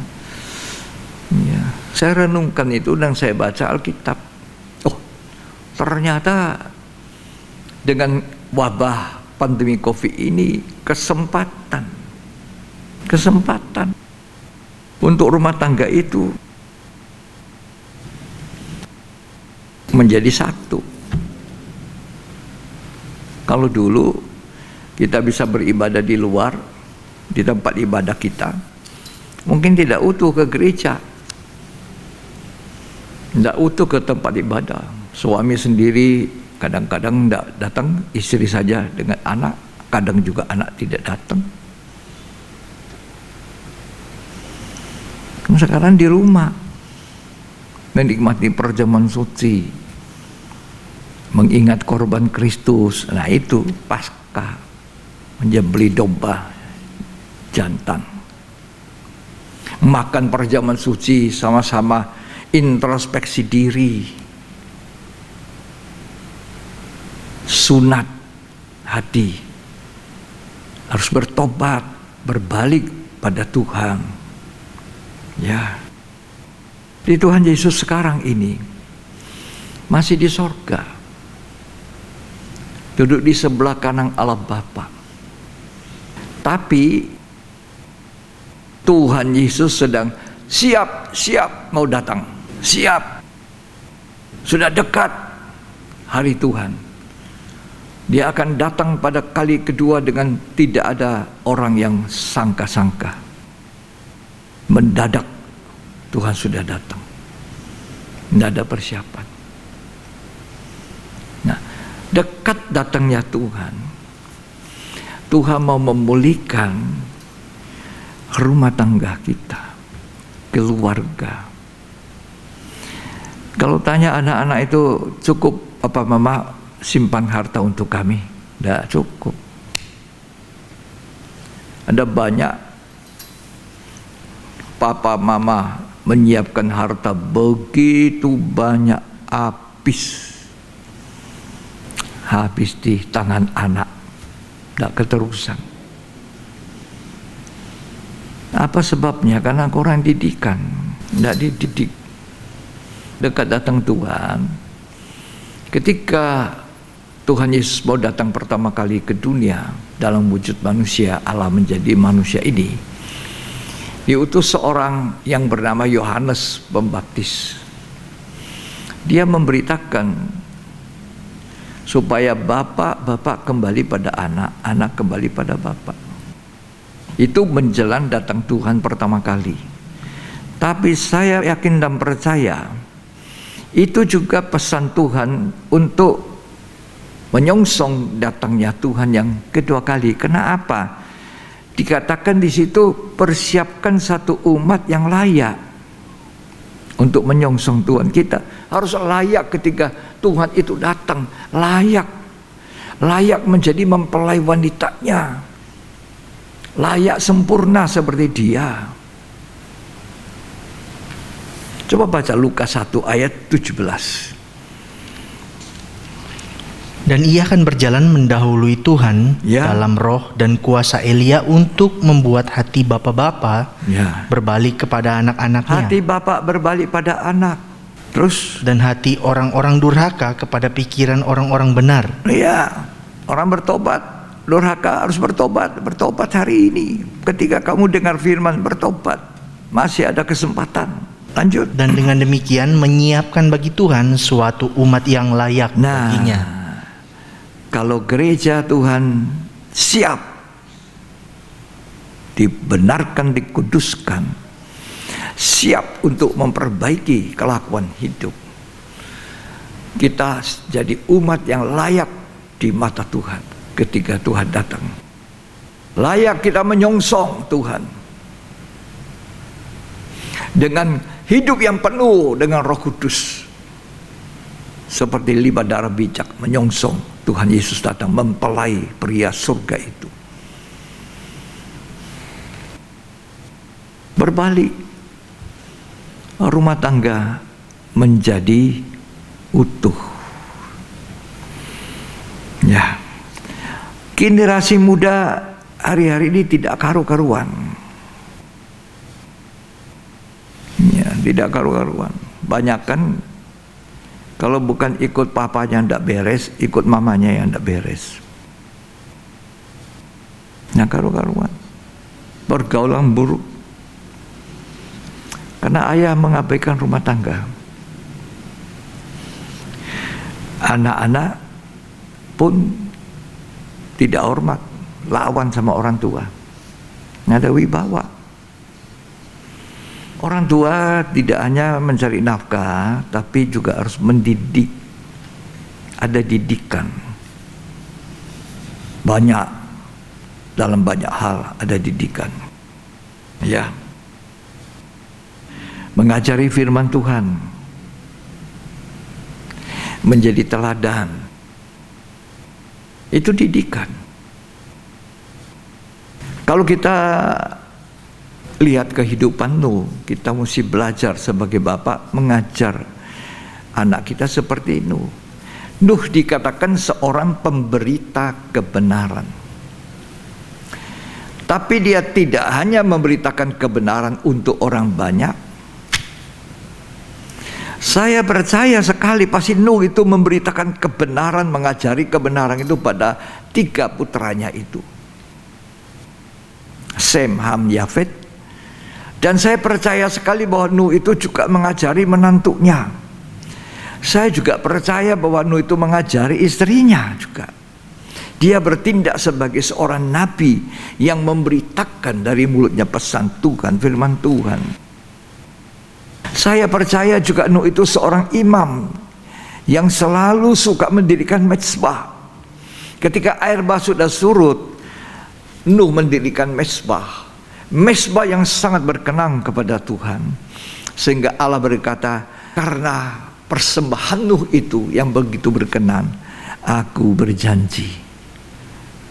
Ya, saya renungkan itu dan saya baca Alkitab. Oh, ternyata dengan wabah pandemi Covid ini kesempatan untuk rumah tangga itu menjadi satu. Kalau dulu kita bisa beribadah di luar, di tempat ibadah kita, mungkin tidak utuh ke gereja, tidak utuh ke tempat ibadah. Suami sendiri kadang-kadang tidak datang, istri saja dengan anak, kadang juga anak tidak datang. Sekarang di rumah menikmati perjamuan suci, mengingat korban Kristus. Nah itu Paskah, menyembelih domba jantan, makan perjamuan suci, sama-sama introspeksi diri, sunat hati, harus bertobat, berbalik pada Tuhan. Ya, Di Tuhan Yesus sekarang ini masih di sorga, duduk di sebelah kanan Allah Bapa. Tapi Tuhan Yesus sedang siap mau datang. Siap. Sudah dekat hari Tuhan. Dia akan datang pada kali kedua dengan tidak ada orang yang sangka-sangka. Mendadak Tuhan sudah datang. Tidak ada persiapan. Nah, dekat datangnya Tuhan. Tuhan mau memulihkan rumah tangga kita, keluarga. Kalau tanya anak-anak itu cukup apa mama simpan harta untuk kami? Tidak cukup. Ada banyak papa mama menyiapkan harta begitu banyak, habis di tangan anak, tidak keterusan. Apa sebabnya? Karena kurang didikan, tidak dididik. Dekat datang Tuhan, ketika Tuhan Yesus mau datang pertama kali ke dunia dalam wujud manusia, Allah menjadi manusia ini, diutus seorang yang bernama Yohanes Pembaptis. Dia memberitakan supaya bapak kembali pada anak, anak kembali pada bapak. Itu menjelang datang Tuhan pertama kali. Tapi saya yakin dan percaya itu juga pesan Tuhan untuk menyongsong datangnya Tuhan yang kedua kali. Kenapa? Dikatakan di situ persiapkan satu umat yang layak untuk menyongsong Tuhan. Kita harus layak ketika Tuhan itu datang, layak menjadi mempelai wanitanya, layak sempurna seperti Dia. Coba baca Lukas 1 ayat 17. Dan ia akan berjalan mendahului Tuhan dalam roh dan kuasa Elia untuk membuat hati bapa-bapa berbalik kepada anak-anaknya. Hati bapak berbalik pada anak. Terus? Dan hati orang-orang durhaka kepada pikiran orang-orang benar. Iya, orang bertobat. Durhaka harus bertobat hari ini. Ketika kamu dengar firman bertobat, masih ada kesempatan. Lanjut. Dan dengan demikian menyiapkan bagi Tuhan suatu umat yang layak baginya. Kalau gereja Tuhan siap, dibenarkan, dikuduskan, siap untuk memperbaiki kelakuan hidup, kita jadi umat yang layak di mata Tuhan ketika Tuhan datang. Layak kita menyongsong Tuhan dengan hidup yang penuh dengan Roh Kudus, seperti limbah darah bijak menyongsong Tuhan Yesus datang mempelai pria surga itu. Berbalik, rumah tangga menjadi utuh. Ya, generasi muda hari-hari ini tidak karu-karuan. Ya, tidak karu-karuan. Banyak kan kalau bukan ikut papanya yang tidak beres, ikut mamanya yang tidak beres. Nah, karu-karuan. Pergaulan buruk. Karena ayah mengabaikan rumah tangga. Anak-anak pun tidak hormat, lawan sama orang tua. Nggak ada wibawa. Orang tua tidak hanya mencari nafkah, tapi juga harus mendidik. Ada didikan. Banyak, dalam banyak hal ada didikan. Ya. Mengajari firman Tuhan. Menjadi teladan. Itu didikan. Kalau kita lihat kehidupan Nuh, kita mesti belajar sebagai bapak mengajar anak kita seperti Nuh. Nuh dikatakan seorang pemberita kebenaran. Tapi dia tidak hanya memberitakan kebenaran untuk orang banyak, Saya percaya sekali pasti Nuh itu memberitakan kebenaran, mengajari kebenaran itu pada 3 putranya itu, Sem, Ham, Yafet. Dan saya percaya sekali bahwa Nuh itu juga mengajari menantunya. Saya juga percaya bahwa Nuh itu mengajari istrinya juga. Dia bertindak sebagai seorang nabi yang memberitakan dari mulutnya pesan Tuhan, firman Tuhan. Saya percaya juga Nuh itu seorang imam yang selalu suka mendirikan mezbah. Ketika air bah sudah surut, Nuh mendirikan mezbah. Mezbah yang sangat berkenan kepada Tuhan. Sehingga Allah berkata, karena persembahan Nuh itu yang begitu berkenan, aku berjanji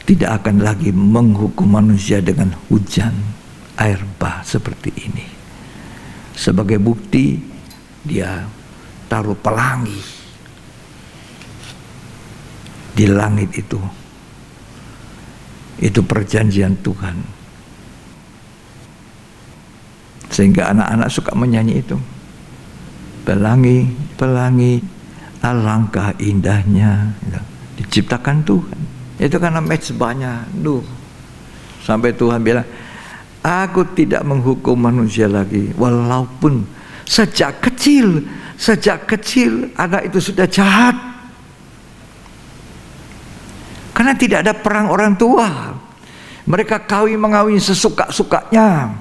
tidak akan lagi menghukum manusia dengan hujan air bah seperti ini. Sebagai bukti, dia taruh pelangi di langit itu. Itu perjanjian Tuhan. Sehingga anak-anak suka menyanyi itu. Pelangi, pelangi, alangkah indahnya. Diciptakan Tuhan. Itu karena mezbahnya Nuh. Sampai Tuhan bilang, aku tidak menghukum manusia lagi, walaupun sejak kecil anak itu sudah jahat. Karena tidak ada perang orang tua. Mereka mengawin sesuka-sukanya.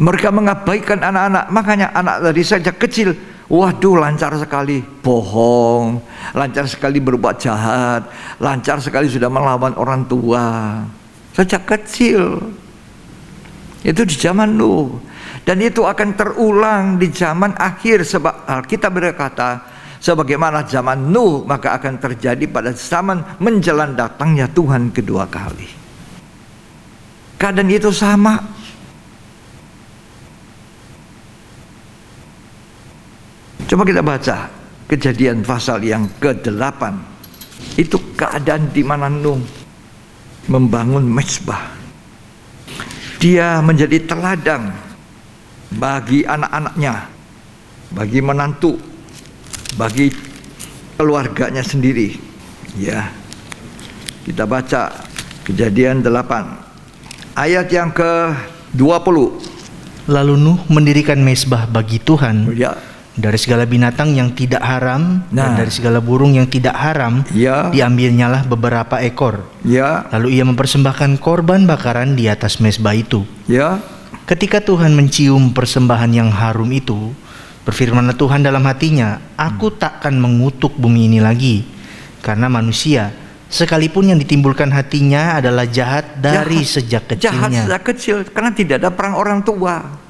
Mereka mengabaikan anak-anak. Makanya anak dari sejak kecil, waduh, lancar sekali bohong, lancar sekali berbuat jahat, lancar sekali sudah melawan orang tua. Sejak kecil. Itu di zaman Nuh. Dan itu akan terulang di zaman akhir. Sebab Alkitab berkata, sebagaimana zaman Nuh, maka akan terjadi pada zaman menjelang datangnya Tuhan kedua kali. Keadaan itu sama. Coba kita baca Kejadian pasal yang ke-8. Itu keadaan di mana Nuh membangun mezbah. Dia menjadi teladan bagi anak-anaknya, bagi menantu, bagi keluarganya sendiri. Ya. Kita baca Kejadian 8 ayat yang ke-20. Lalu Nuh mendirikan mezbah bagi Tuhan. Ya. Dari segala binatang yang tidak haram dan dari segala burung yang tidak haram, diambilnyalah beberapa ekor. Lalu ia mempersembahkan korban bakaran di atas mezbah itu. Ketika Tuhan mencium persembahan yang harum itu, berfirmanlah Tuhan dalam hatinya, aku takkan mengutuk bumi ini lagi, karena manusia, sekalipun yang ditimbulkan hatinya adalah jahat dari sejak kecilnya. Jahat sejak kecil, karena tidak ada perang orang tua.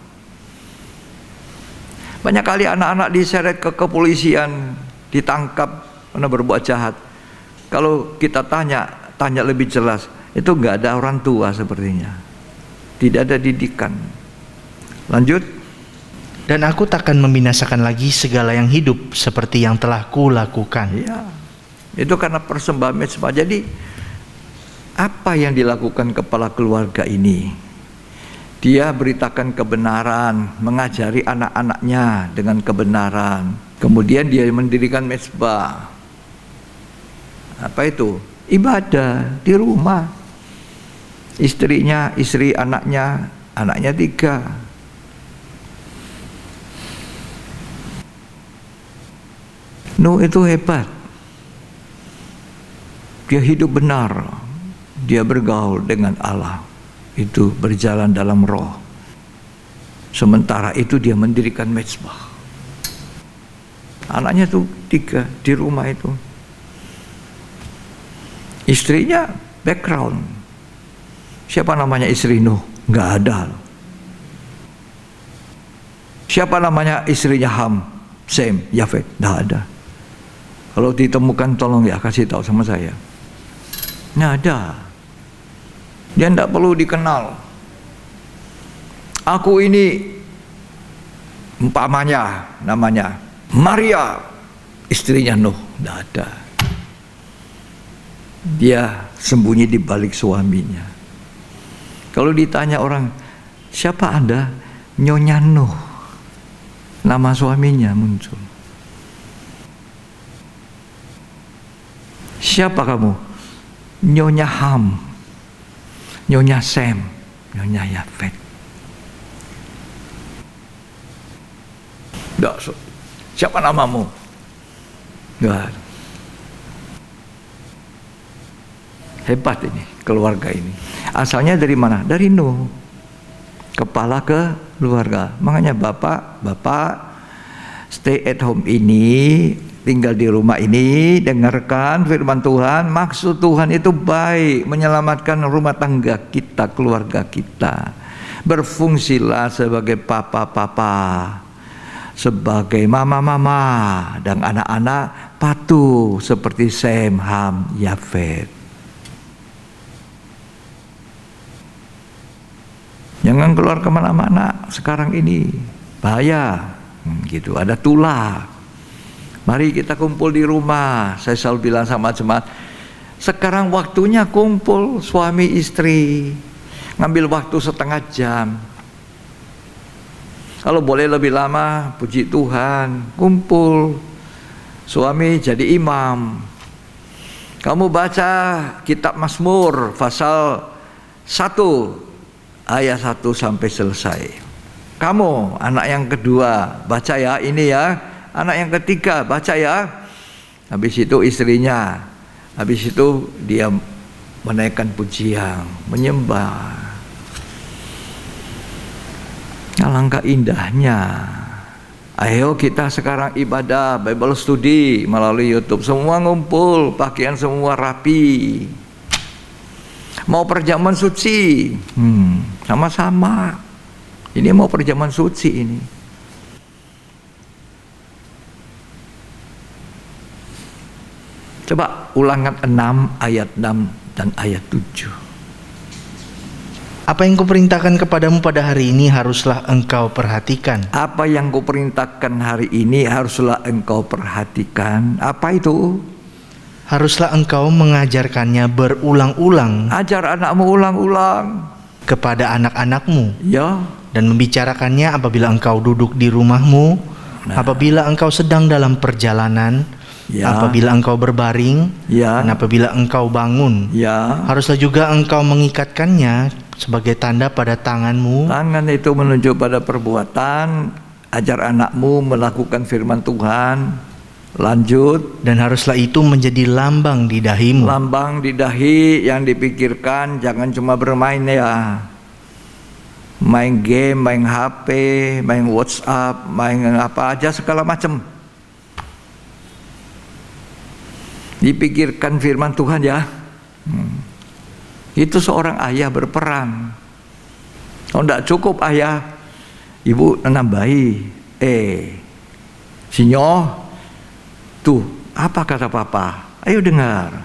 Banyak kali anak-anak diseret ke kepolisian, ditangkap karena berbuat jahat. Kalau kita tanya lebih jelas, itu nggak ada orang tua sepertinya. Tidak ada didikan. Lanjut. Dan aku takkan membinasakan lagi segala yang hidup seperti yang telah kulakukan. Ya, itu karena persembahan mezbah. Jadi apa yang dilakukan kepala keluarga ini? Dia beritakan kebenaran, mengajari anak-anaknya dengan kebenaran. Kemudian dia mendirikan mezbah. Apa itu? Ibadah di rumah. Istrinya, istri anaknya 3. Nuh itu hebat. Dia hidup benar. Dia bergaul dengan Allah. Itu berjalan dalam roh. Sementara itu dia mendirikan mezbah. Anaknya tuh 3 di rumah itu. Istrinya background. Siapa namanya istri Nuh? Nggak ada. Siapa namanya istrinya Ham, Sem, Yafet? Nggak ada. Kalau ditemukan tolong ya kasih tahu sama saya. Nggak ada. Dia tidak perlu dikenal. Aku ini umpamanya namanya Maria, istrinya Nuh. Tidak ada. Dia sembunyi di balik suaminya. Kalau ditanya orang, siapa Anda? Nyonya Nuh. Nama suaminya muncul. Siapa kamu? Nyonya Ham, Nyonya Sem, Nyonya Yafet. Siapa namamu? Enggak. Hebat ini keluarga ini. Asalnya dari mana? Dari Nuh, kepala keluarga. Makanya bapak stay at home ini, tinggal di rumah ini, dengarkan firman Tuhan. Maksud Tuhan itu baik, menyelamatkan rumah tangga kita, keluarga kita. Berfungsilah sebagai papa-papa, sebagai mama-mama, dan anak-anak patuh seperti Sem, Ham, Yafet. Jangan keluar kemana-mana sekarang ini, bahaya. Gitu, ada tulah. Mari kita kumpul di rumah. Saya selalu bilang sama jemaat, sekarang waktunya kumpul suami istri, ngambil waktu setengah jam. Kalau boleh lebih lama, puji Tuhan, kumpul. Suami jadi imam. Kamu baca kitab Mazmur pasal 1 ayat 1 sampai selesai. Kamu anak yang kedua baca ya, ini ya. Anak yang ketiga baca ya. Habis itu istrinya, habis itu dia menaikkan pujian, menyembah. Alangkah indahnya. Ayo kita sekarang ibadah Bible study melalui YouTube. Semua ngumpul, pakaian semua rapi. Mau perjamuan suci, sama-sama. Ini mau perjamuan suci ini. Coba ulangan 6 ayat 6 dan ayat 7. Apa yang kuperintahkan kepadamu pada hari ini haruslah engkau perhatikan. Apa yang kuperintahkan hari ini haruslah engkau perhatikan. Apa itu? Haruslah engkau mengajarkannya berulang-ulang. Ajar anakmu ulang-ulang. Kepada anak-anakmu. Ya. Dan membicarakannya apabila engkau duduk di rumahmu, apabila engkau sedang dalam perjalanan, apabila engkau berbaring, dan apabila engkau bangun. Haruslah juga engkau mengikatkannya sebagai tanda pada tanganmu. Tangan itu menunjuk pada perbuatan. Ajar anakmu melakukan firman Tuhan. Lanjut. Dan haruslah itu menjadi lambang di dahimu. Lambang di dahi yang dipikirkan, jangan cuma bermain ya. Main game, main HP, main WhatsApp, main apa aja segala macam. Dipikirkan firman Tuhan ya. Itu seorang ayah berperan. Kalau tidak cukup ayah, ibu nambahi. Sinyo, tuh apa kata papa? Ayo dengar.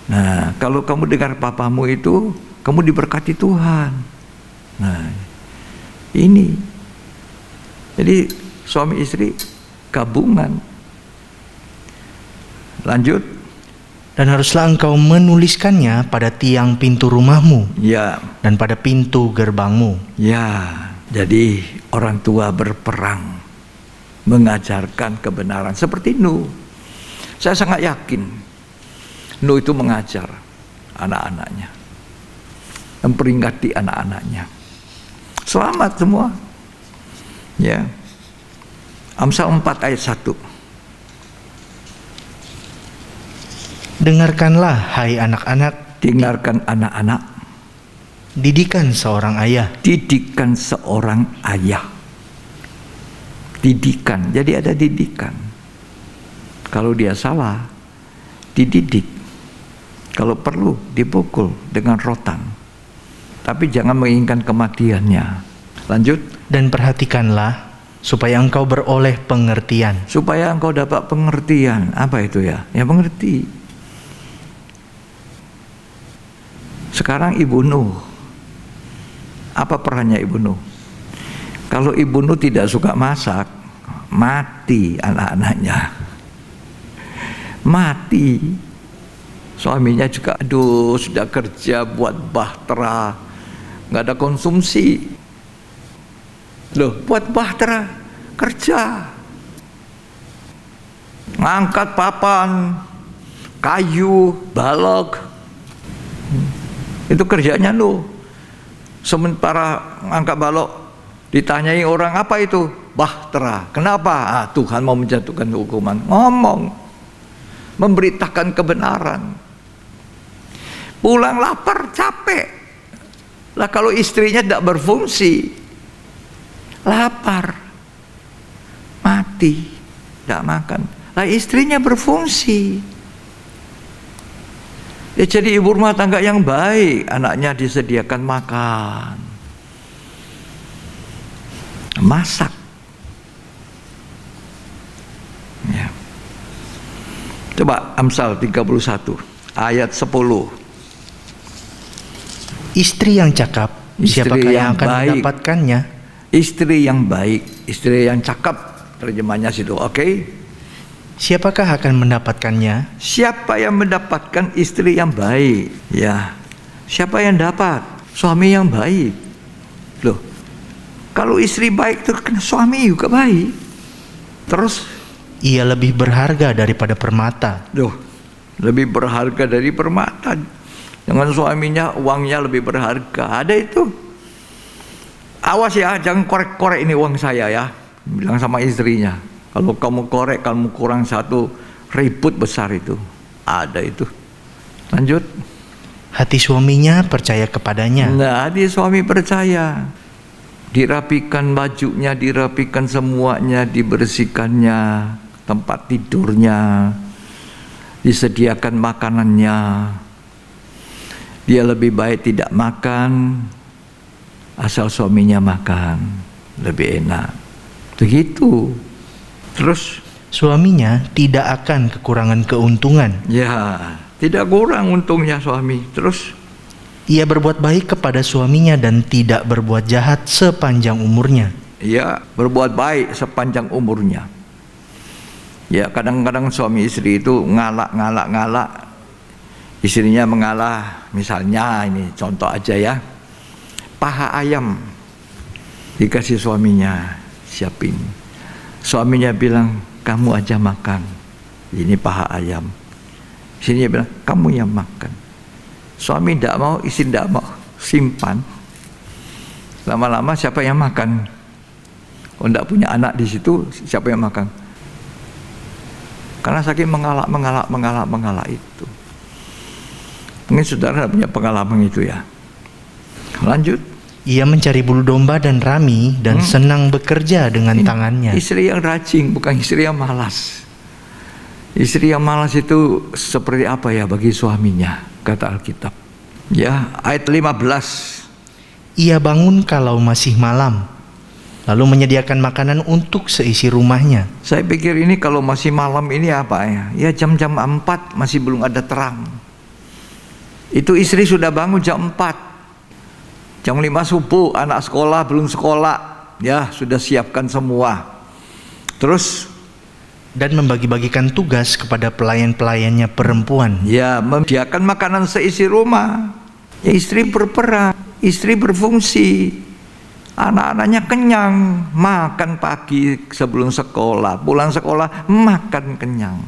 Nah, kalau kamu dengar papamu itu, kamu diberkati Tuhan. Nah, ini. Jadi suami istri gabungan. Lanjut. Dan haruslah engkau menuliskannya pada tiang pintu rumahmu, dan pada pintu gerbangmu. Jadi orang tua berperang mengajarkan kebenaran seperti Nuh. Saya sangat yakin Nuh itu mengajar anak-anaknya, memperingati anak-anaknya. Selamat semua. Ya. Amsal 4 ayat 1. Dengarkanlah hai anak-anak. Dengarkan anak-anak. Didikan seorang ayah. Didikan seorang ayah. Didikan. Jadi ada didikan. Kalau dia salah, dididik. Kalau perlu, dipukul dengan rotan. Tapi jangan menginginkan kematiannya. Lanjut. Dan perhatikanlah supaya engkau beroleh pengertian. Supaya engkau dapat pengertian. Apa itu ya? Ya mengerti. Sekarang Ibu Nuh, apa perannya Ibu Nuh? Kalau Ibu Nuh tidak suka masak, mati anak-anaknya. Mati. Suaminya juga, aduh sudah kerja buat bahtera, nggak ada konsumsi. Loh, buat bahtera, kerja. Ngangkat papan, kayu, balok. Itu kerjanya lo. Sementara ngangkat balok, ditanyai orang, apa itu? Bahtera. Kenapa? Tuhan mau menjatuhkan hukuman. Ngomong, memberitakan kebenaran. Pulang lapar, capek. Lah kalau istrinya tidak berfungsi, lapar, mati, tidak makan. Lah istrinya berfungsi. Ya jadi ibu rumah tangga yang baik, anaknya disediakan makan, masak. Ya. Coba Amsal 31 ayat 10. Istri yang cakap, siapakah yang akan mendapatkannya? Istri yang baik, istri yang cakap, terjemahnya situ, oke? Siapakah akan mendapatkannya? Siapa yang mendapatkan istri yang baik? Ya, siapa yang dapat? Suami yang baik. Loh, kalau istri baik terus suami juga baik. Terus? Ia lebih berharga daripada permata. Loh, lebih berharga dari permata. Dengan suaminya uangnya lebih berharga. Ada itu. Awas ya, jangan korek-korek ini uang saya ya. Bilang sama istrinya. Kalau kamu korek, kamu kurang satu, ribut besar itu. Ada itu. Lanjut. Hati suaminya percaya kepadanya. Nah, dia suami percaya. Dirapikan bajunya, dirapikan semuanya, dibersihkannya, tempat tidurnya, disediakan makanannya. Dia lebih baik tidak makan, asal suaminya makan, lebih enak. Begitu. Terus suaminya tidak akan kekurangan keuntungan. Ya, tidak kurang untungnya suami. Terus ia berbuat baik kepada suaminya dan tidak berbuat jahat sepanjang umurnya. Ya, berbuat baik sepanjang umurnya. Ya, kadang-kadang suami istri itu ngalak. Istrinya mengalah, misalnya ini contoh aja ya, paha ayam dikasih suaminya, siapin. Suaminya bilang, kamu aja makan, ini paha ayam. Istrinya bilang, kamu yang makan. Suami tidak mau, istri tidak mau, simpan. Lama-lama siapa yang makan? Kalau tidak punya anak di situ, siapa yang makan? Karena saking mengalak itu. Mungkin saudara tidak punya pengalaman itu ya. Lanjut. Ia mencari bulu domba dan rami dan senang bekerja dengan tangannya. Istri yang rajin, bukan istri yang malas. Istri yang malas itu seperti apa ya bagi suaminya, kata Alkitab. Ya, ayat 15. Ia bangun kalau masih malam, lalu menyediakan makanan untuk seisi rumahnya. Saya pikir ini kalau masih malam ini apa ya? Ya jam-jam 4 masih belum ada terang. Itu istri sudah bangun jam 4. Jam 5 subuh, anak sekolah belum sekolah. Ya, sudah siapkan semua. Terus dan membagi-bagikan tugas kepada pelayan-pelayannya perempuan. Ya, menyediakan makanan seisi rumah. Ya, istri berperan, istri berfungsi. Anak-anaknya kenyang, makan pagi sebelum sekolah, pulang sekolah makan kenyang.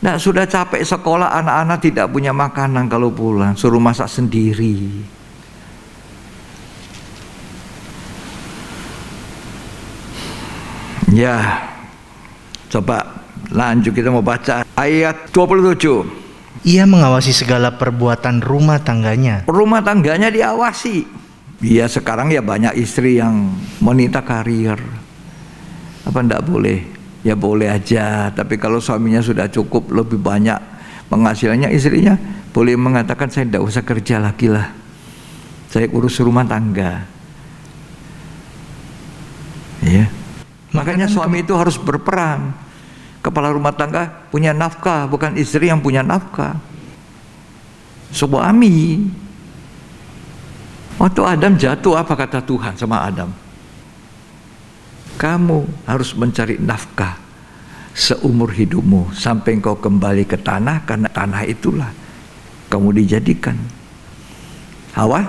Nah, sudah capek sekolah, anak-anak tidak punya makanan kalau pulang, suruh masak sendiri. Ya, coba lanjut, kita mau baca ayat 27. Ia mengawasi segala perbuatan rumah tangganya. Rumah tangganya diawasi. Ya, sekarang ya banyak istri yang wanita karir. Apa enggak boleh? Ya boleh aja, tapi kalau suaminya sudah cukup lebih banyak penghasilannya, istrinya boleh mengatakan saya tidak usah kerja lagi lah, saya urus rumah tangga. Ya, makanya suami itu harus berperan. Kepala rumah tangga punya nafkah, bukan istri yang punya nafkah. Suami. Waktu Adam jatuh, apa kata Tuhan sama Adam? Kamu harus mencari nafkah seumur hidupmu sampai engkau kembali ke tanah, karena tanah itulah kamu dijadikan. Hawa,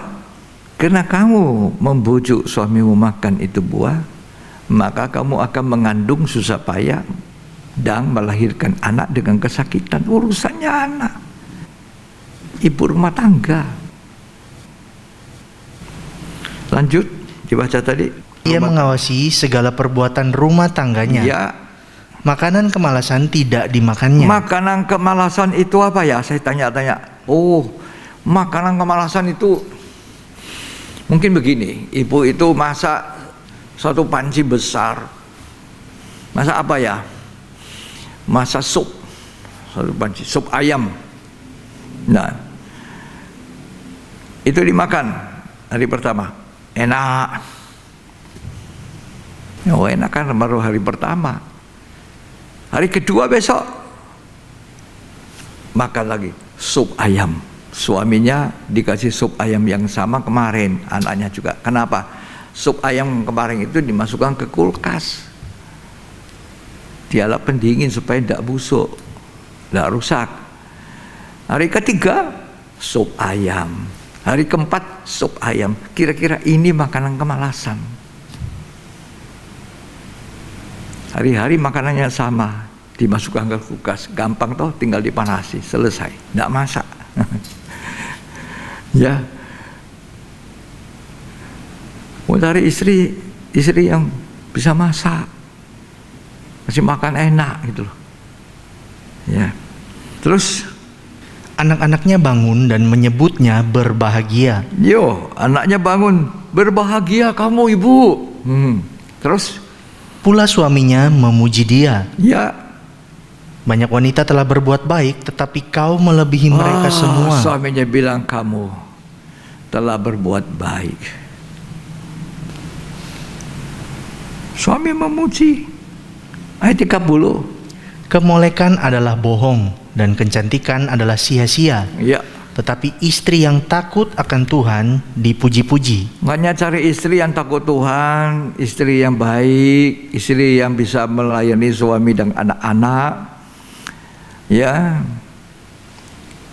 karena kamu membujuk suamimu makan itu buah, maka kamu akan mengandung susah payah dan melahirkan anak dengan kesakitan. Urusannya anak, ibu rumah tangga. Lanjut, dibaca tadi. Ia mengawasi segala perbuatan rumah tangganya. Ya. Makanan kemalasan tidak dimakannya. Makanan kemalasan itu apa ya? Saya tanya-tanya. Oh, makanan kemalasan itu mungkin begini. Ibu itu masak satu panci besar. Masak apa ya? Masak sup. Satu panci, sup ayam. Nah, itu dimakan hari pertama. Enak. Oh, enak kan baru hari pertama. Hari kedua besok makan lagi sup ayam. Suaminya dikasih sup ayam yang sama kemarin, anaknya juga. Kenapa? Sup ayam kemarin itu dimasukkan ke kulkas. Dialah pendingin supaya tidak busuk, tidak rusak. Hari ketiga sup ayam. Hari keempat sup ayam. Kira-kira ini makanan kemalasan. Hari-hari makanannya sama, dimasukkan ke kulkas, gampang toh, tinggal dipanasi, selesai, tidak masak. Ya, mau cari istri yang bisa masak, masih makan enak gitu loh. Ya, terus anak-anaknya bangun dan menyebutnya berbahagia. Yo, anaknya bangun, berbahagia kamu ibu. Terus pula suaminya memuji dia. Ya. Banyak wanita telah berbuat baik, tetapi kau melebihi mereka semua. Suaminya bilang kamu telah berbuat baik. Suami memuji. Ayat 30. Kemolekan adalah bohong dan kecantikan adalah sia-sia. Ya. Tetapi istri yang takut akan Tuhan dipuji-puji. Makanya cari istri yang takut Tuhan, istri yang baik, istri yang bisa melayani suami dan anak-anak. Ya.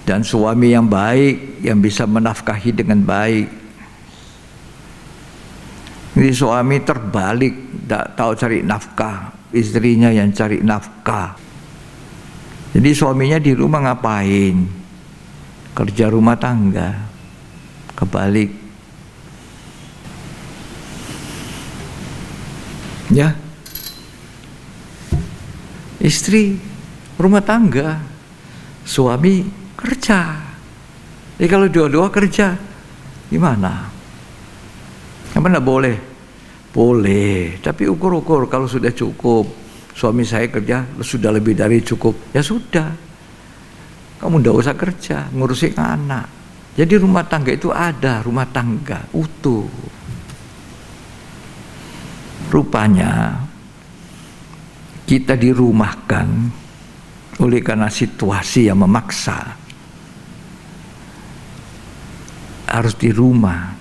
Dan suami yang baik, yang bisa menafkahi dengan baik. Jadi suami terbalik, tidak tahu cari nafkah, istrinya yang cari nafkah. Jadi suaminya di rumah ngapain? Kerja rumah tangga, kebalik. Ya, istri rumah tangga, suami kerja. Jadi kalau dua-dua kerja, gimana? Apa enggak boleh? Boleh, tapi ukur-ukur. Kalau sudah cukup, suami saya kerja sudah lebih dari cukup, ya sudah. Kamu tidak usah kerja, ngurusin anak. Jadi rumah tangga itu ada, rumah tangga utuh. Rupanya kita dirumahkan oleh karena situasi yang memaksa. Harus di rumah,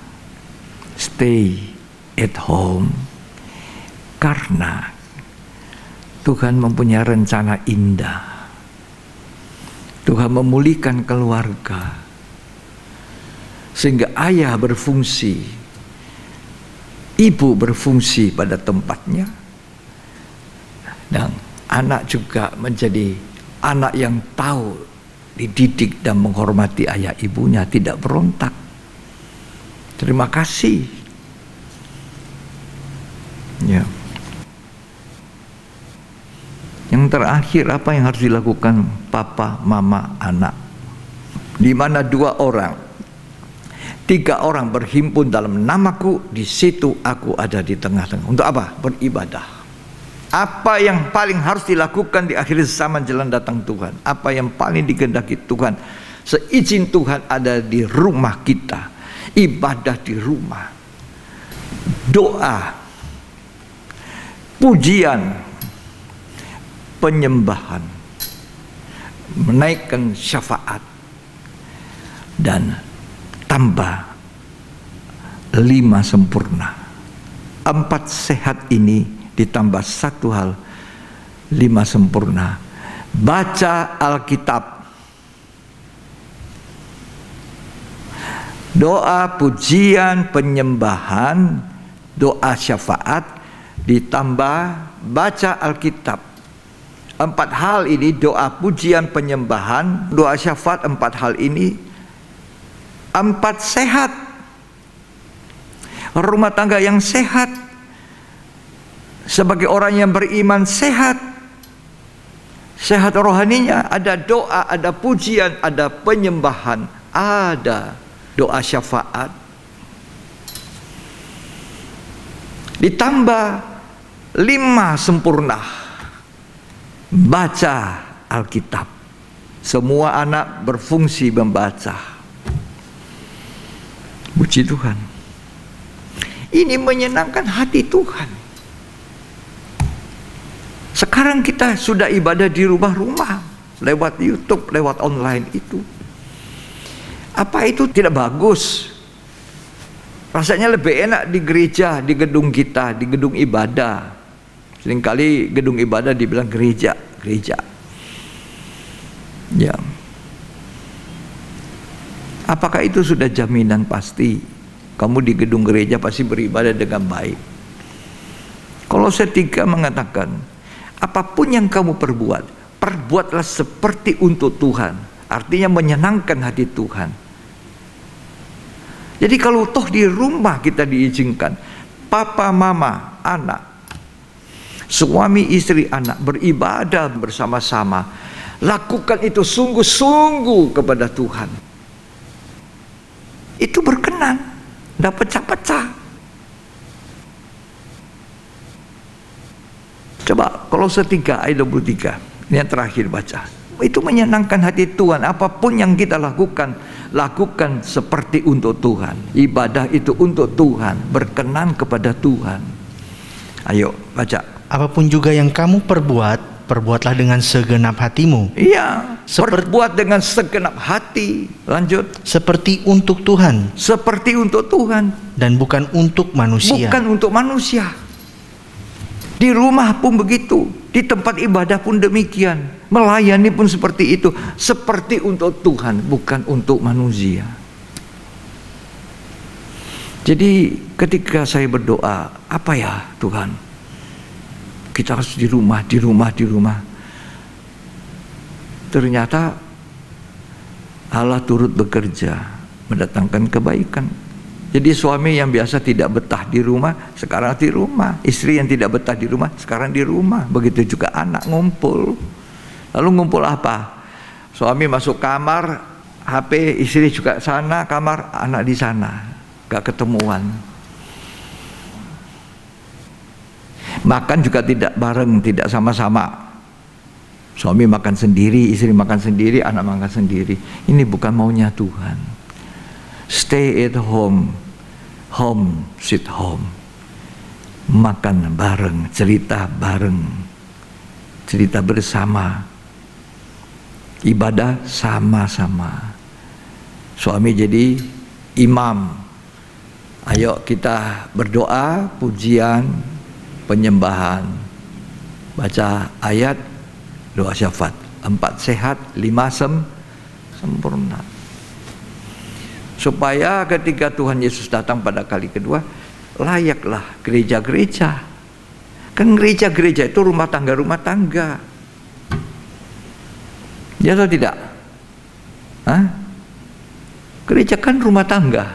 stay at home. Karena Tuhan mempunyai rencana indah. Tuhan memulihkan keluarga sehingga ayah berfungsi, ibu berfungsi pada tempatnya, dan anak juga menjadi anak yang tahu dididik dan menghormati ayah ibunya, tidak berontak. Terima kasih. Ya. Yang terakhir, apa yang harus dilakukan papa, mama, anak? Di mana 2 orang, 3 orang berhimpun dalam namaku, di situ aku ada di tengah-tengah. Untuk apa? Beribadah. Apa yang paling harus dilakukan di akhir zaman jelang datang Tuhan? Apa yang paling dikehendaki Tuhan? Seizin Tuhan ada di rumah kita, ibadah di rumah, doa, pujian, penyembahan, menaikkan syafaat, dan tambah 5 sempurna. 4 sehat ini ditambah 1 hal, 5 sempurna. Baca Alkitab, doa, pujian, penyembahan, doa syafaat, ditambah baca Alkitab. 4 hal ini, doa, pujian, penyembahan, doa syafaat, 4 hal ini 4 sehat. Rumah tangga yang sehat, sebagai orang yang beriman sehat, sehat rohaninya, ada doa, ada pujian, ada penyembahan, ada doa syafaat. Ditambah 5 sempurna, baca Alkitab. Semua anak berfungsi membaca. Puji Tuhan. Ini menyenangkan hati Tuhan. Sekarang kita sudah ibadah di rumah-rumah, lewat YouTube, lewat online itu. Apa itu tidak bagus? Rasanya lebih enak di gereja, di gedung kita, di gedung ibadah. Seringkali gedung ibadah dibilang gereja. Ya. Apakah itu sudah jaminan pasti kamu di gedung gereja pasti beribadah dengan baik? Kolose 3 mengatakan, apapun yang kamu perbuat, perbuatlah seperti untuk Tuhan. Artinya menyenangkan hati Tuhan. Jadi kalau toh di rumah kita diizinkan, papa, mama, anak, suami, istri, anak beribadah bersama-sama, lakukan itu sungguh-sungguh kepada Tuhan. Itu berkenan, tidak pecah-pecah. Coba Kolose 3 ayat 23, ini yang terakhir baca. Itu menyenangkan hati Tuhan. Apapun yang kita lakukan, lakukan seperti untuk Tuhan. Ibadah itu untuk Tuhan, berkenan kepada Tuhan. Ayo baca. Apapun juga yang kamu perbuat, perbuatlah dengan segenap hatimu. Iya, berbuat dengan segenap hati. Lanjut. Seperti untuk Tuhan. Seperti untuk Tuhan. Dan bukan untuk manusia. Bukan untuk manusia. Di rumah pun begitu, di tempat ibadah pun demikian. Melayani pun seperti itu. Seperti untuk Tuhan, bukan untuk manusia. Jadi ketika saya berdoa, apa ya Tuhan? Kita harus di rumah. Ternyata Allah turut bekerja, mendatangkan kebaikan. Jadi suami yang biasa tidak betah di rumah, sekarang di rumah. Istri yang tidak betah di rumah, sekarang di rumah. Begitu juga anak ngumpul. Lalu ngumpul apa? Suami masuk kamar, HP, istri juga sana, kamar, anak di sana. Gak ketemuan. Makan juga tidak bareng, tidak sama-sama. Suami makan sendiri, istri makan sendiri, anak makan sendiri. Ini bukan maunya Tuhan. Stay at home, home sweet home. Makan bareng, cerita bareng, cerita bersama, ibadah sama-sama. Suami jadi imam. Ayo kita berdoa, pujian, penyembahan, baca ayat, doa syafaat, 4 sehat, 5 sempurna. Supaya ketika Tuhan Yesus datang pada kali kedua, layaklah gereja-gereja. Kan gereja-gereja itu rumah tangga. Ya atau tidak? Hah? Gereja kan rumah tangga.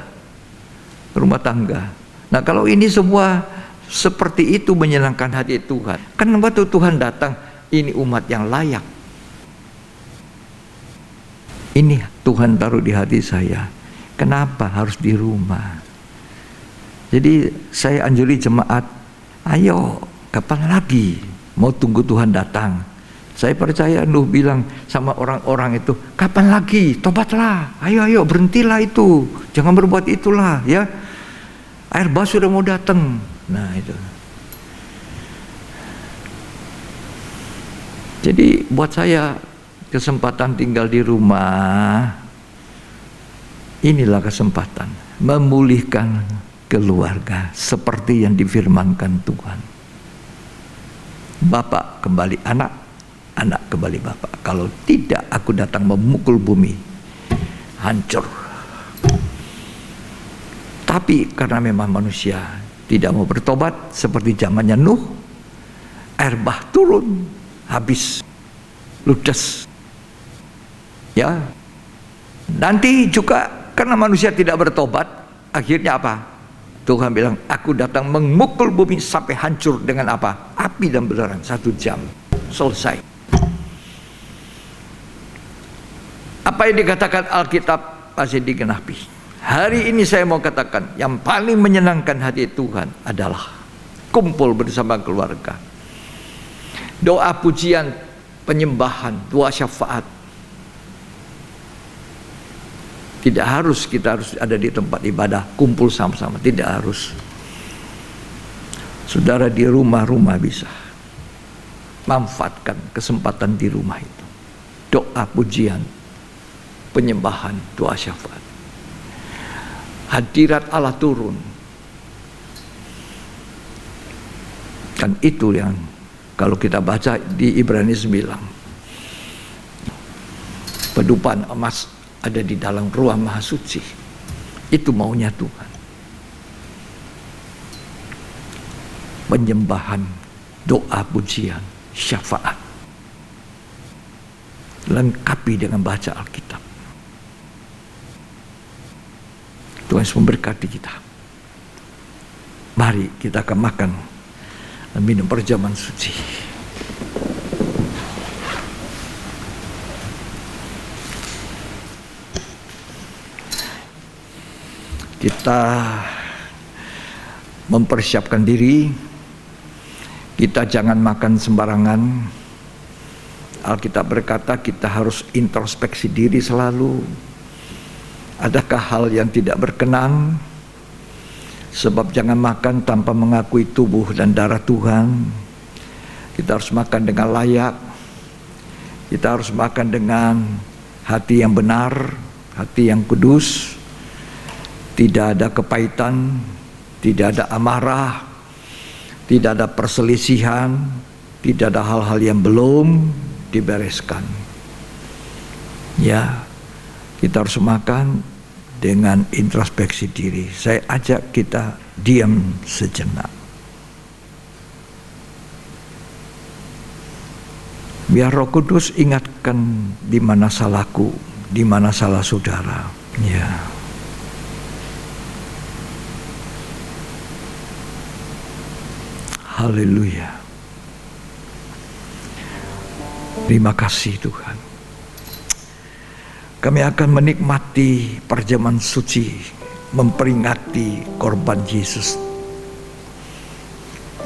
Nah kalau ini semua seperti itu menyenangkan hati Tuhan. Kan waktu Tuhan datang, ini umat yang layak. Ini Tuhan taruh di hati saya. Kenapa harus di rumah? Jadi saya anjuri jemaat, ayo kapan lagi mau tunggu Tuhan datang? Saya percaya Nuh bilang sama orang-orang itu, kapan lagi? Tobatlah, ayo berhentilah itu, jangan berbuat itulah ya. Air bah sudah mau datang. Nah itu. Jadi buat saya kesempatan tinggal di rumah, inilah kesempatan memulihkan keluarga seperti yang difirmankan Tuhan. Bapak kembali anak, anak kembali bapak. Kalau tidak, aku datang memukul bumi, hancur. Tapi karena memang manusia tidak mau bertobat seperti zamannya Nuh, air bah turun, habis, ludes. Ya, nanti juga karena manusia tidak bertobat, akhirnya apa? Tuhan bilang, aku datang memukul bumi sampai hancur dengan apa? Api dan belerang, 1 jam, selesai. Apa yang dikatakan Alkitab masih digenapi. Hari ini saya mau katakan, yang paling menyenangkan hati Tuhan adalah kumpul bersama keluarga. Doa pujian, penyembahan, doa syafaat. Tidak harus kita harus ada di tempat ibadah, kumpul sama-sama, tidak harus. Saudara di rumah-rumah bisa. Manfaatkan kesempatan di rumah itu. Doa pujian, penyembahan, doa syafaat. Hadirat Allah turun. Kan itu yang kalau kita baca di Ibrani 9. Pedupan emas ada di dalam ruang maha suci. Itu maunya Tuhan. Penyembahan, doa pujian, syafaat. Lengkapi dengan baca Alkitab. Tuhan Yesus memberkati kita. Mari kita akan makan dan minum perjamuan suci. Kita mempersiapkan diri. Kita jangan makan sembarangan. Alkitab berkata kita harus introspeksi diri selalu. Adakah hal yang tidak berkenan? Sebab jangan makan tanpa mengakui tubuh dan darah Tuhan. Kita harus makan dengan layak. Kita harus makan dengan hati yang benar, hati yang kudus. Tidak ada kepahitan, tidak ada amarah, tidak ada perselisihan, tidak ada hal-hal yang belum dibereskan. Ya, kita harus makan dengan introspeksi diri. Saya ajak kita diam sejenak. Biar Roh Kudus ingatkan di mana salahku, di mana salah saudara. Ya. Haleluya. Terima kasih Tuhan. Kami akan menikmati perjamuan suci, memperingati korban Yesus.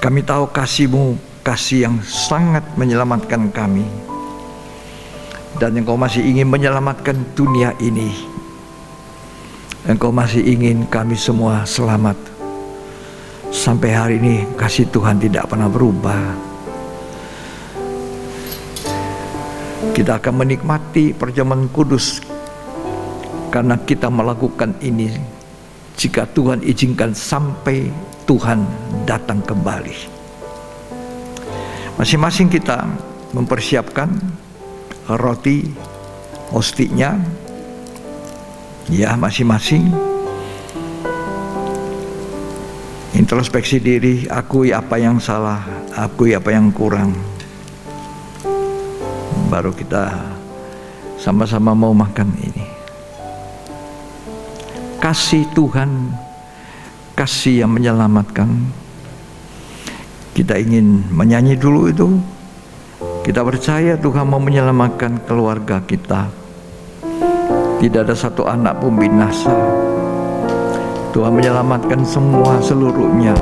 Kami tahu kasih-Mu, kasih yang sangat menyelamatkan kami. Dan Engkau masih ingin menyelamatkan dunia ini. Engkau masih ingin kami semua selamat. Sampai hari ini kasih Tuhan tidak pernah berubah. Kita akan menikmati perjamuan kudus karena kita melakukan ini jika Tuhan izinkan sampai Tuhan datang kembali. Masing-masing kita mempersiapkan roti, hostinya. Ya, masing-masing. Introspeksi diri, akui apa yang salah, akui apa yang kurang. Baru kita sama-sama mau makan ini. Kasih Tuhan, kasih yang menyelamatkan. Kita ingin menyanyi dulu itu. Kita percaya Tuhan mau menyelamatkan keluarga kita. Tidak ada satu anak pun binasa. Tuhan menyelamatkan semua seluruhnya.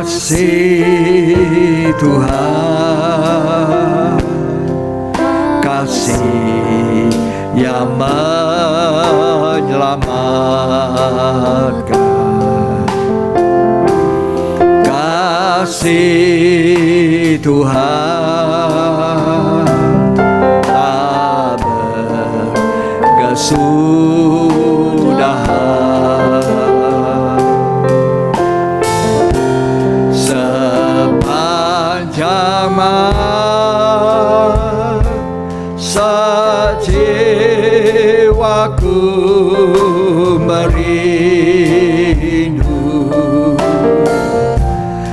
Kasih Tuhan, kasih yang menyelamatkan. Kasih Tuhan tak berkesudahan. Sepanjang masa sejiwaku merindu,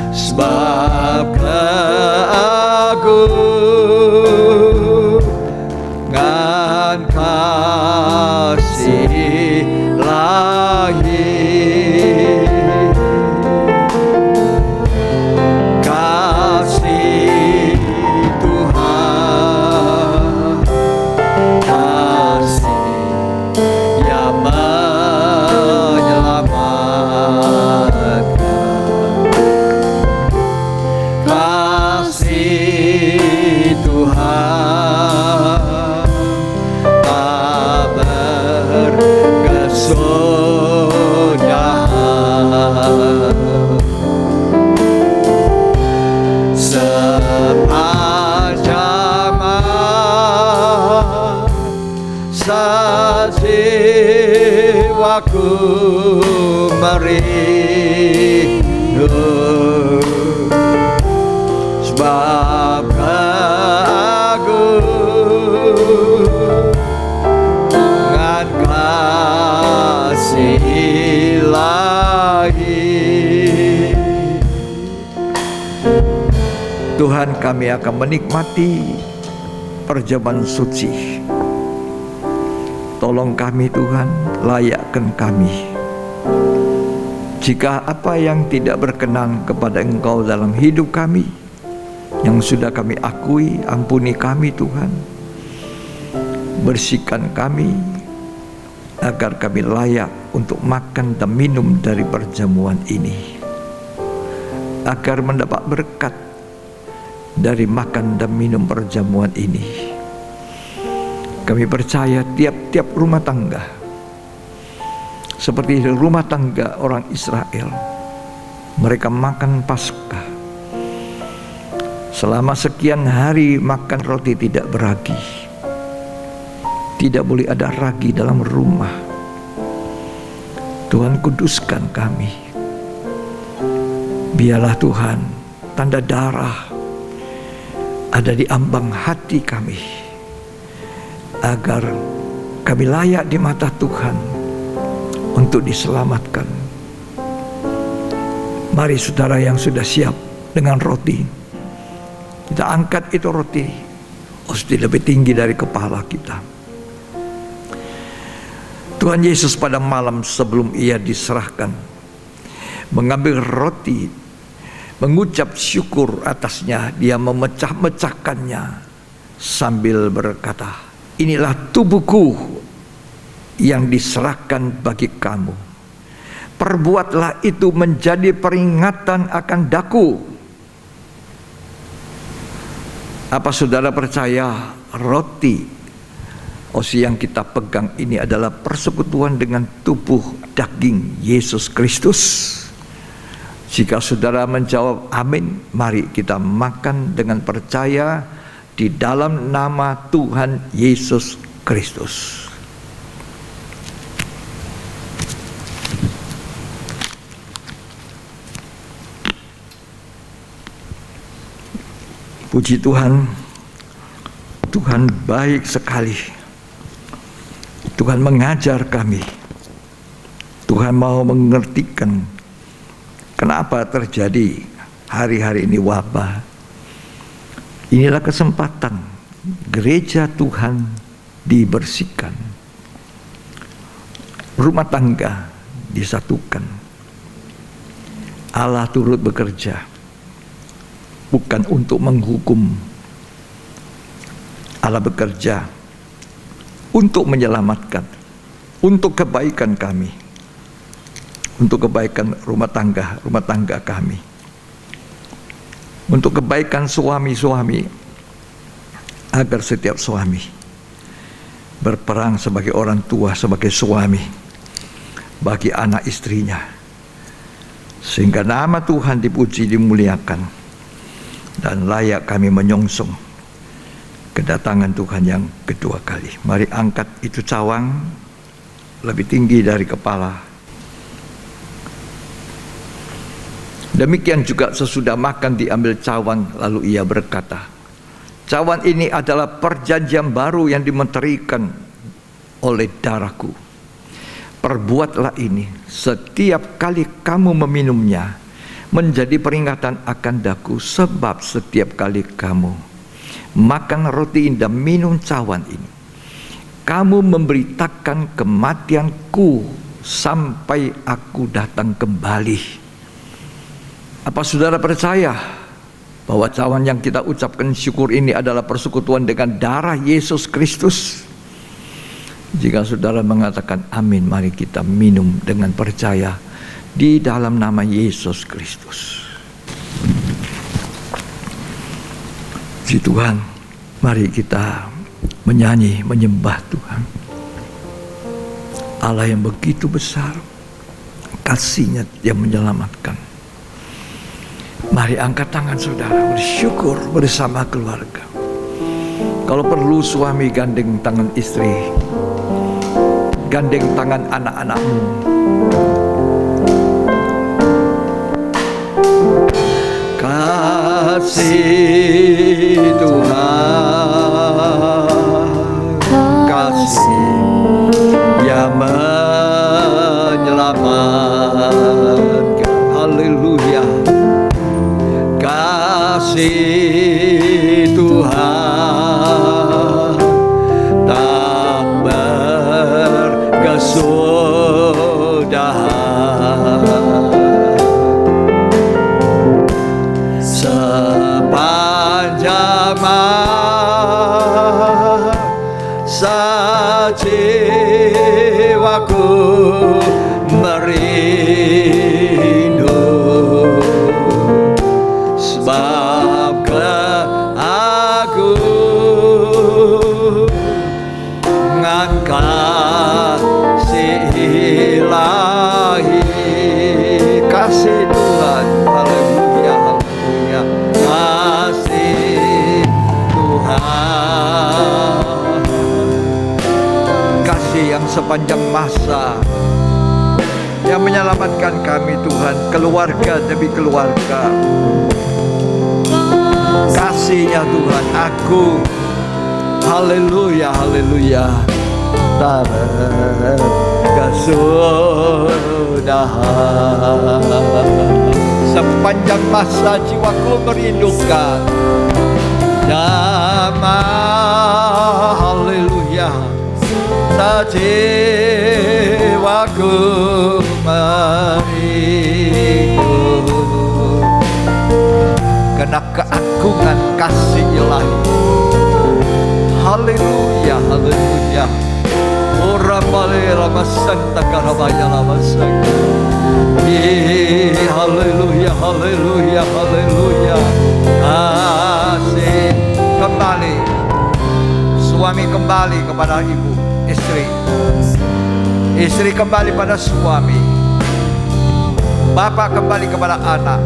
sebab keagungan kasih langit, kasih Tuhan, kasih yang menyelamatkan, kasih Tuhan tak berkesudahan. Sepanjang masa jiwaku merindu, sebab keagungan kasih ilahi. Tuhan, kami akan menikmati perjamuan suci. Tolong kami Tuhan, layakkan kami. Jika apa yang tidak berkenan kepada Engkau dalam hidup kami, yang sudah kami akui, ampuni kami Tuhan. Bersihkan kami, agar kami layak untuk makan dan minum dari perjamuan ini, agar mendapat berkat dari makan dan minum perjamuan ini. Kami percaya tiap-tiap rumah tangga, seperti rumah tangga orang Israel, mereka makan Paskah. Selama sekian hari makan roti tidak beragi. Tidak boleh ada ragi dalam rumah. Tuhan, kuduskan kami. Biarlah Tuhan, tanda darah ada di ambang hati kami, agar kami layak di mata Tuhan untuk diselamatkan. Mari saudara yang sudah siap dengan roti, kita angkat itu roti, mesti lebih tinggi dari kepala kita. Tuhan Yesus pada malam sebelum ia diserahkan, mengambil roti, mengucap syukur atasnya, dia memecah-mecahkannya sambil berkata, inilah tubuhku yang diserahkan bagi kamu. Perbuatlah itu menjadi peringatan akan daku. Apa saudara percaya roti yang kita pegang ini adalah persekutuan dengan tubuh daging Yesus Kristus? Jika saudara menjawab amin, mari kita makan dengan percaya di dalam nama Tuhan Yesus Kristus. Puji Tuhan, Tuhan baik sekali. Tuhan mengajar kami. Tuhan mau mengertikan kenapa terjadi hari-hari ini wabah. Inilah kesempatan gereja Tuhan dibersihkan, rumah tangga disatukan. Allah turut bekerja, bukan untuk menghukum. Allah bekerja untuk menyelamatkan, untuk kebaikan kami, untuk kebaikan rumah tangga kami, untuk kebaikan suami-suami, agar setiap suami berperang sebagai orang tua, sebagai suami bagi anak istrinya, sehingga nama Tuhan dipuji, dimuliakan, dan layak kami menyongsong kedatangan Tuhan yang kedua kali. Mari angkat itu cawang lebih tinggi dari kepala. Demikian juga sesudah makan diambil cawang, lalu ia berkata, Cawan ini adalah perjanjian baru yang dimeterikan oleh darahku. Perbuatlah ini setiap kali kamu meminumnya, menjadi peringatan akan daku. Sebab setiap kali kamu makan roti ini dan minum cawan ini, kamu memberitakan kematianku sampai aku datang kembali. Apa saudara percaya bahwa cawan yang kita ucapkan syukur ini adalah persekutuan dengan darah Yesus Kristus? Jika saudara mengatakan amin, mari kita minum dengan percaya di dalam nama Yesus Kristus. Puji Tuhan, mari kita menyanyi, menyembah Tuhan. Allah yang begitu besar, kasih-Nya yang menyelamatkan. Mari angkat tangan saudara, bersyukur bersama keluarga. Kalau perlu suami gandeng tangan istri, gandeng tangan anak-anakmu. Kasih Tuhan, kasih yang menyelamatkan. Haleluya. Kasih Tuhan tak berkesudahan. Sepanjang masa jiwaku merindu, sebab keagungan kasih ilahi. Kasih Tuhan, haleluya, haleluya. Kasih Tuhan, kasih yang sepanjang masa yang menyelamatkan kami Tuhan, keluarga demi keluarga. Kasih-Nya Tuhan agung. Haleluya, haleluya. Terkesudahan. Sepanjang masa jiwaku merindukan nama, haleluya. Jiwaku merindu karena keagungan kasih ilahi. Haleluya, haleluya. Ora bale rama santa karabaya lama santa. Haleluya, haleluya, haleluya. Kasih kembali, suami kembali kepada ibu, istri, istri kembali pada suami, bapak kembali kepada anak,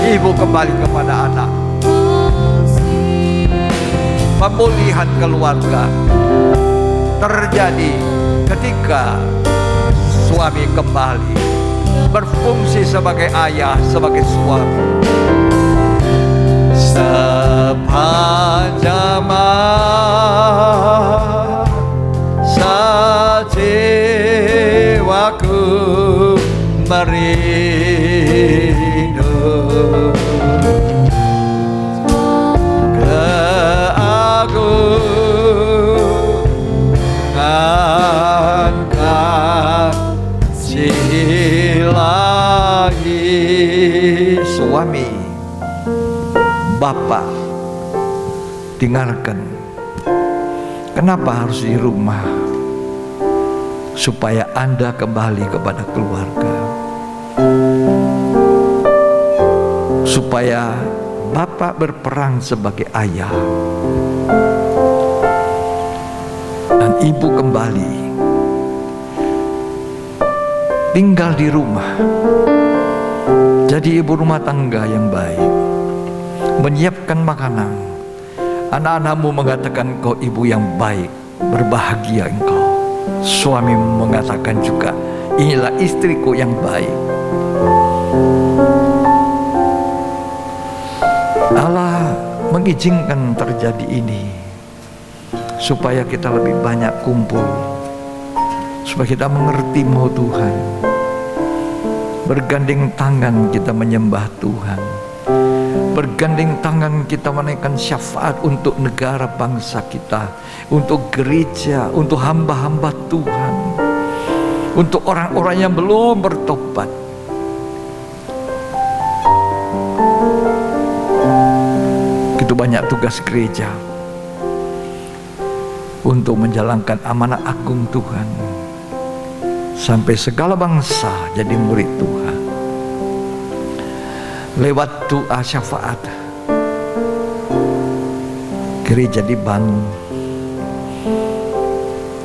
ibu kembali kepada anak. Pemulihan keluarga terjadi ketika suami kembali berfungsi sebagai ayah, sebagai suami. Sepanjang masa jiwaku merindu keagungan kasih ilahi. Suami, bapak, dengarkan. Kenapa harus di rumah? Supaya Anda kembali kepada keluarga, supaya bapak berperan sebagai ayah dan ibu kembali tinggal di rumah, jadi ibu rumah tangga yang baik, menyiapkan makanan. Anak-anakmu mengatakan kau ibu yang baik, berbahagia engkau. Suami mengatakan juga, inilah istriku yang baik. Allah mengizinkan terjadi ini, supaya kita lebih banyak kumpul, supaya kita mengerti mau Tuhan. Bergandeng tangan kita menyembah Tuhan, bergandeng tangan kita menaikkan syafaat untuk negara bangsa kita, untuk gereja, untuk hamba-hamba Tuhan, untuk orang-orang yang belum bertobat. Begitu banyak tugas gereja untuk menjalankan amanat agung Tuhan, sampai segala bangsa jadi murid Tuhan. Lewat doa syafaat, gereja dibangun.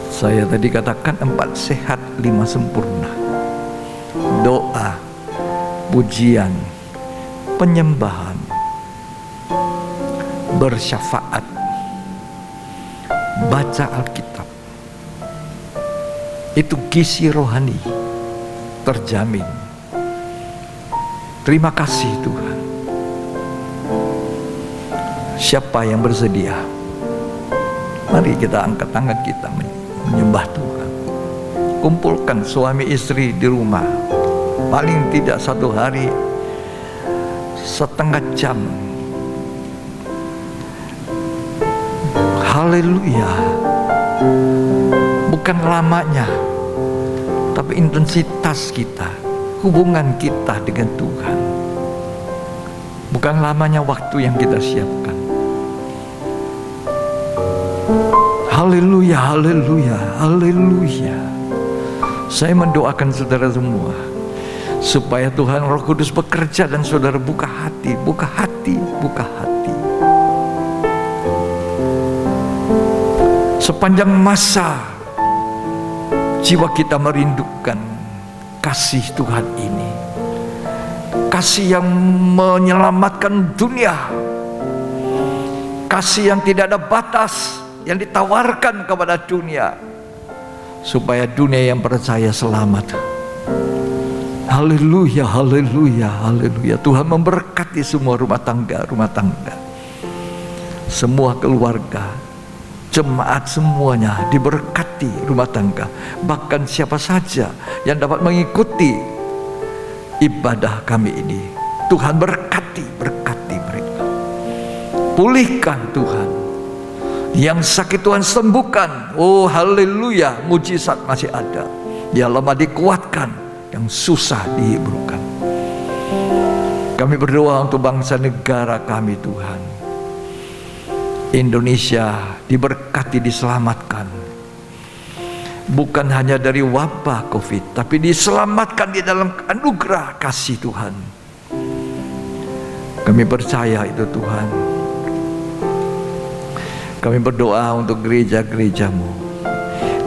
Saya tadi katakan 4 sehat 5 sempurna. Doa, pujian, penyembahan, bersyafaat, baca Alkitab. Itu gizi rohani terjamin. Terima kasih Tuhan. Siapa yang bersedia? Mari kita angkat tangan kita menyembah Tuhan. Kumpulkan suami istri di rumah, paling tidak 1 hari setengah jam. Haleluya. Bukan lamanya, tapi intensitas kita, hubungan kita dengan Tuhan. Bukan lamanya waktu yang kita siapkan. Haleluya, haleluya, haleluya. Saya mendoakan saudara semua, supaya Tuhan Roh Kudus bekerja dan saudara buka hati, buka hati, buka hati. Sepanjang masa jiwa kita merindukan kasih Tuhan ini, kasih yang menyelamatkan dunia, kasih yang tidak ada batas yang ditawarkan kepada dunia, supaya dunia yang percaya selamat. Haleluya, haleluya, haleluya. Tuhan memberkati semua rumah tangga, semua keluarga, jemaat semuanya diberkati rumah tangga. Bahkan siapa saja yang dapat mengikuti ibadah kami ini, Tuhan berkati mereka. Pulihkan Tuhan. Yang sakit Tuhan sembuhkan. Oh haleluya, mujizat masih ada. Yang lemah dikuatkan, yang susah dihiburkan. Kami berdoa untuk bangsa negara kami Tuhan. Indonesia diberkati, diselamatkan. Bukan hanya dari wabah COVID, tapi diselamatkan di dalam anugerah kasih Tuhan. Kami percaya itu Tuhan. Kami berdoa untuk gereja-gerejamu.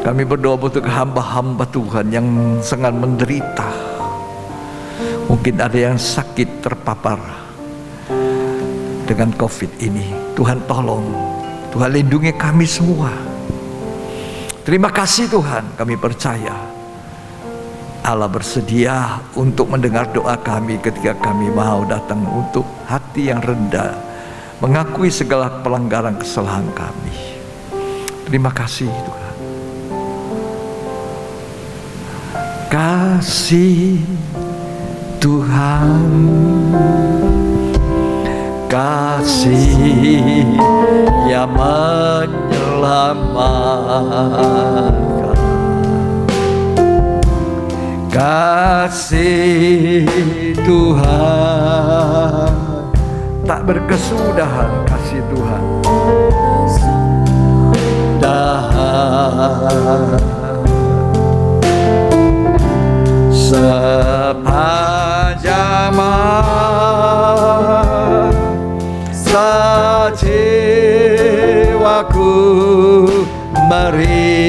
Kami berdoa untuk hamba-hamba Tuhan yang sangat menderita. Mungkin ada yang sakit terpapar dengan COVID ini. Tuhan tolong, Tuhan lindungi kami semua. Terima kasih Tuhan, kami percaya Allah bersedia untuk mendengar doa kami ketika kami mau datang untuk hati yang rendah, mengakui segala pelanggaran kesalahan kami. Terima kasih Tuhan. Kasih Tuhan, kasih yang menyelamatkan, kasih Tuhan tak berkesudahan, kasih Tuhan sepanjang masa jiwaku merindu,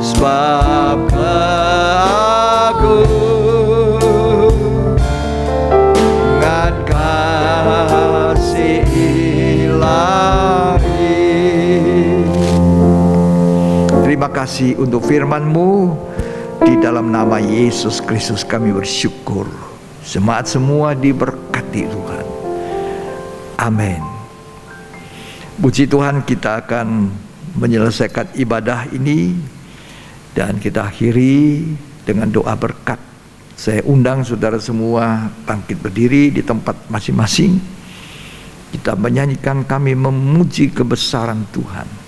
sebab keagungan kasih ilahi. Terima kasih untuk firman-Mu. Di dalam nama Yesus Kristus kami bersyukur. Jemaat semua diberkati Tuhan. Amin. Puji Tuhan, kita akan menyelesaikan ibadah ini dan kita akhiri dengan doa berkat. Saya undang saudara semua bangkit berdiri di tempat masing-masing. Kita menyanyikan Kami Memuji Kebesaran Tuhan.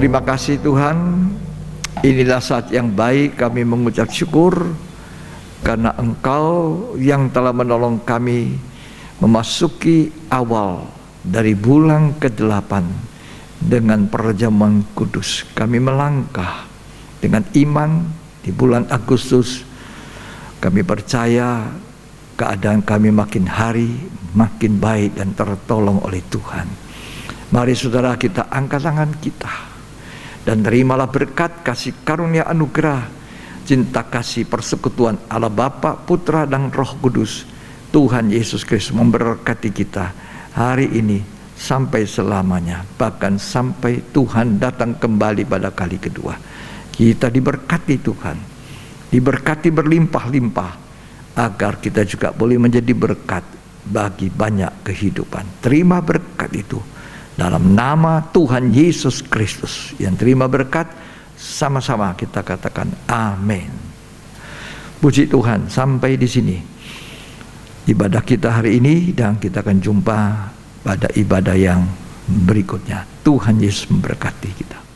Terima kasih Tuhan, inilah saat yang baik kami mengucap syukur karena Engkau yang telah menolong kami memasuki awal dari bulan ke-8 dengan perjamuan kudus. Kami melangkah dengan iman di bulan Agustus. Kami percaya keadaan kami makin hari makin baik dan tertolong oleh Tuhan. Mari saudara, kita angkat tangan kita dan terimalah berkat kasih karunia anugerah, cinta kasih persekutuan Allah Bapa, Putra dan Roh Kudus. Tuhan Yesus Kristus memberkati kita hari ini sampai selamanya, bahkan sampai Tuhan datang kembali pada kali kedua. Kita diberkati Tuhan, diberkati berlimpah-limpah, agar kita juga boleh menjadi berkat bagi banyak kehidupan. Terima berkat itu dalam nama Tuhan Yesus Kristus. Yang terima berkat, sama-sama kita katakan amin. Puji Tuhan, sampai di sini ibadah kita hari ini, dan kita akan jumpa pada ibadah yang berikutnya. Tuhan Yesus memberkati kita.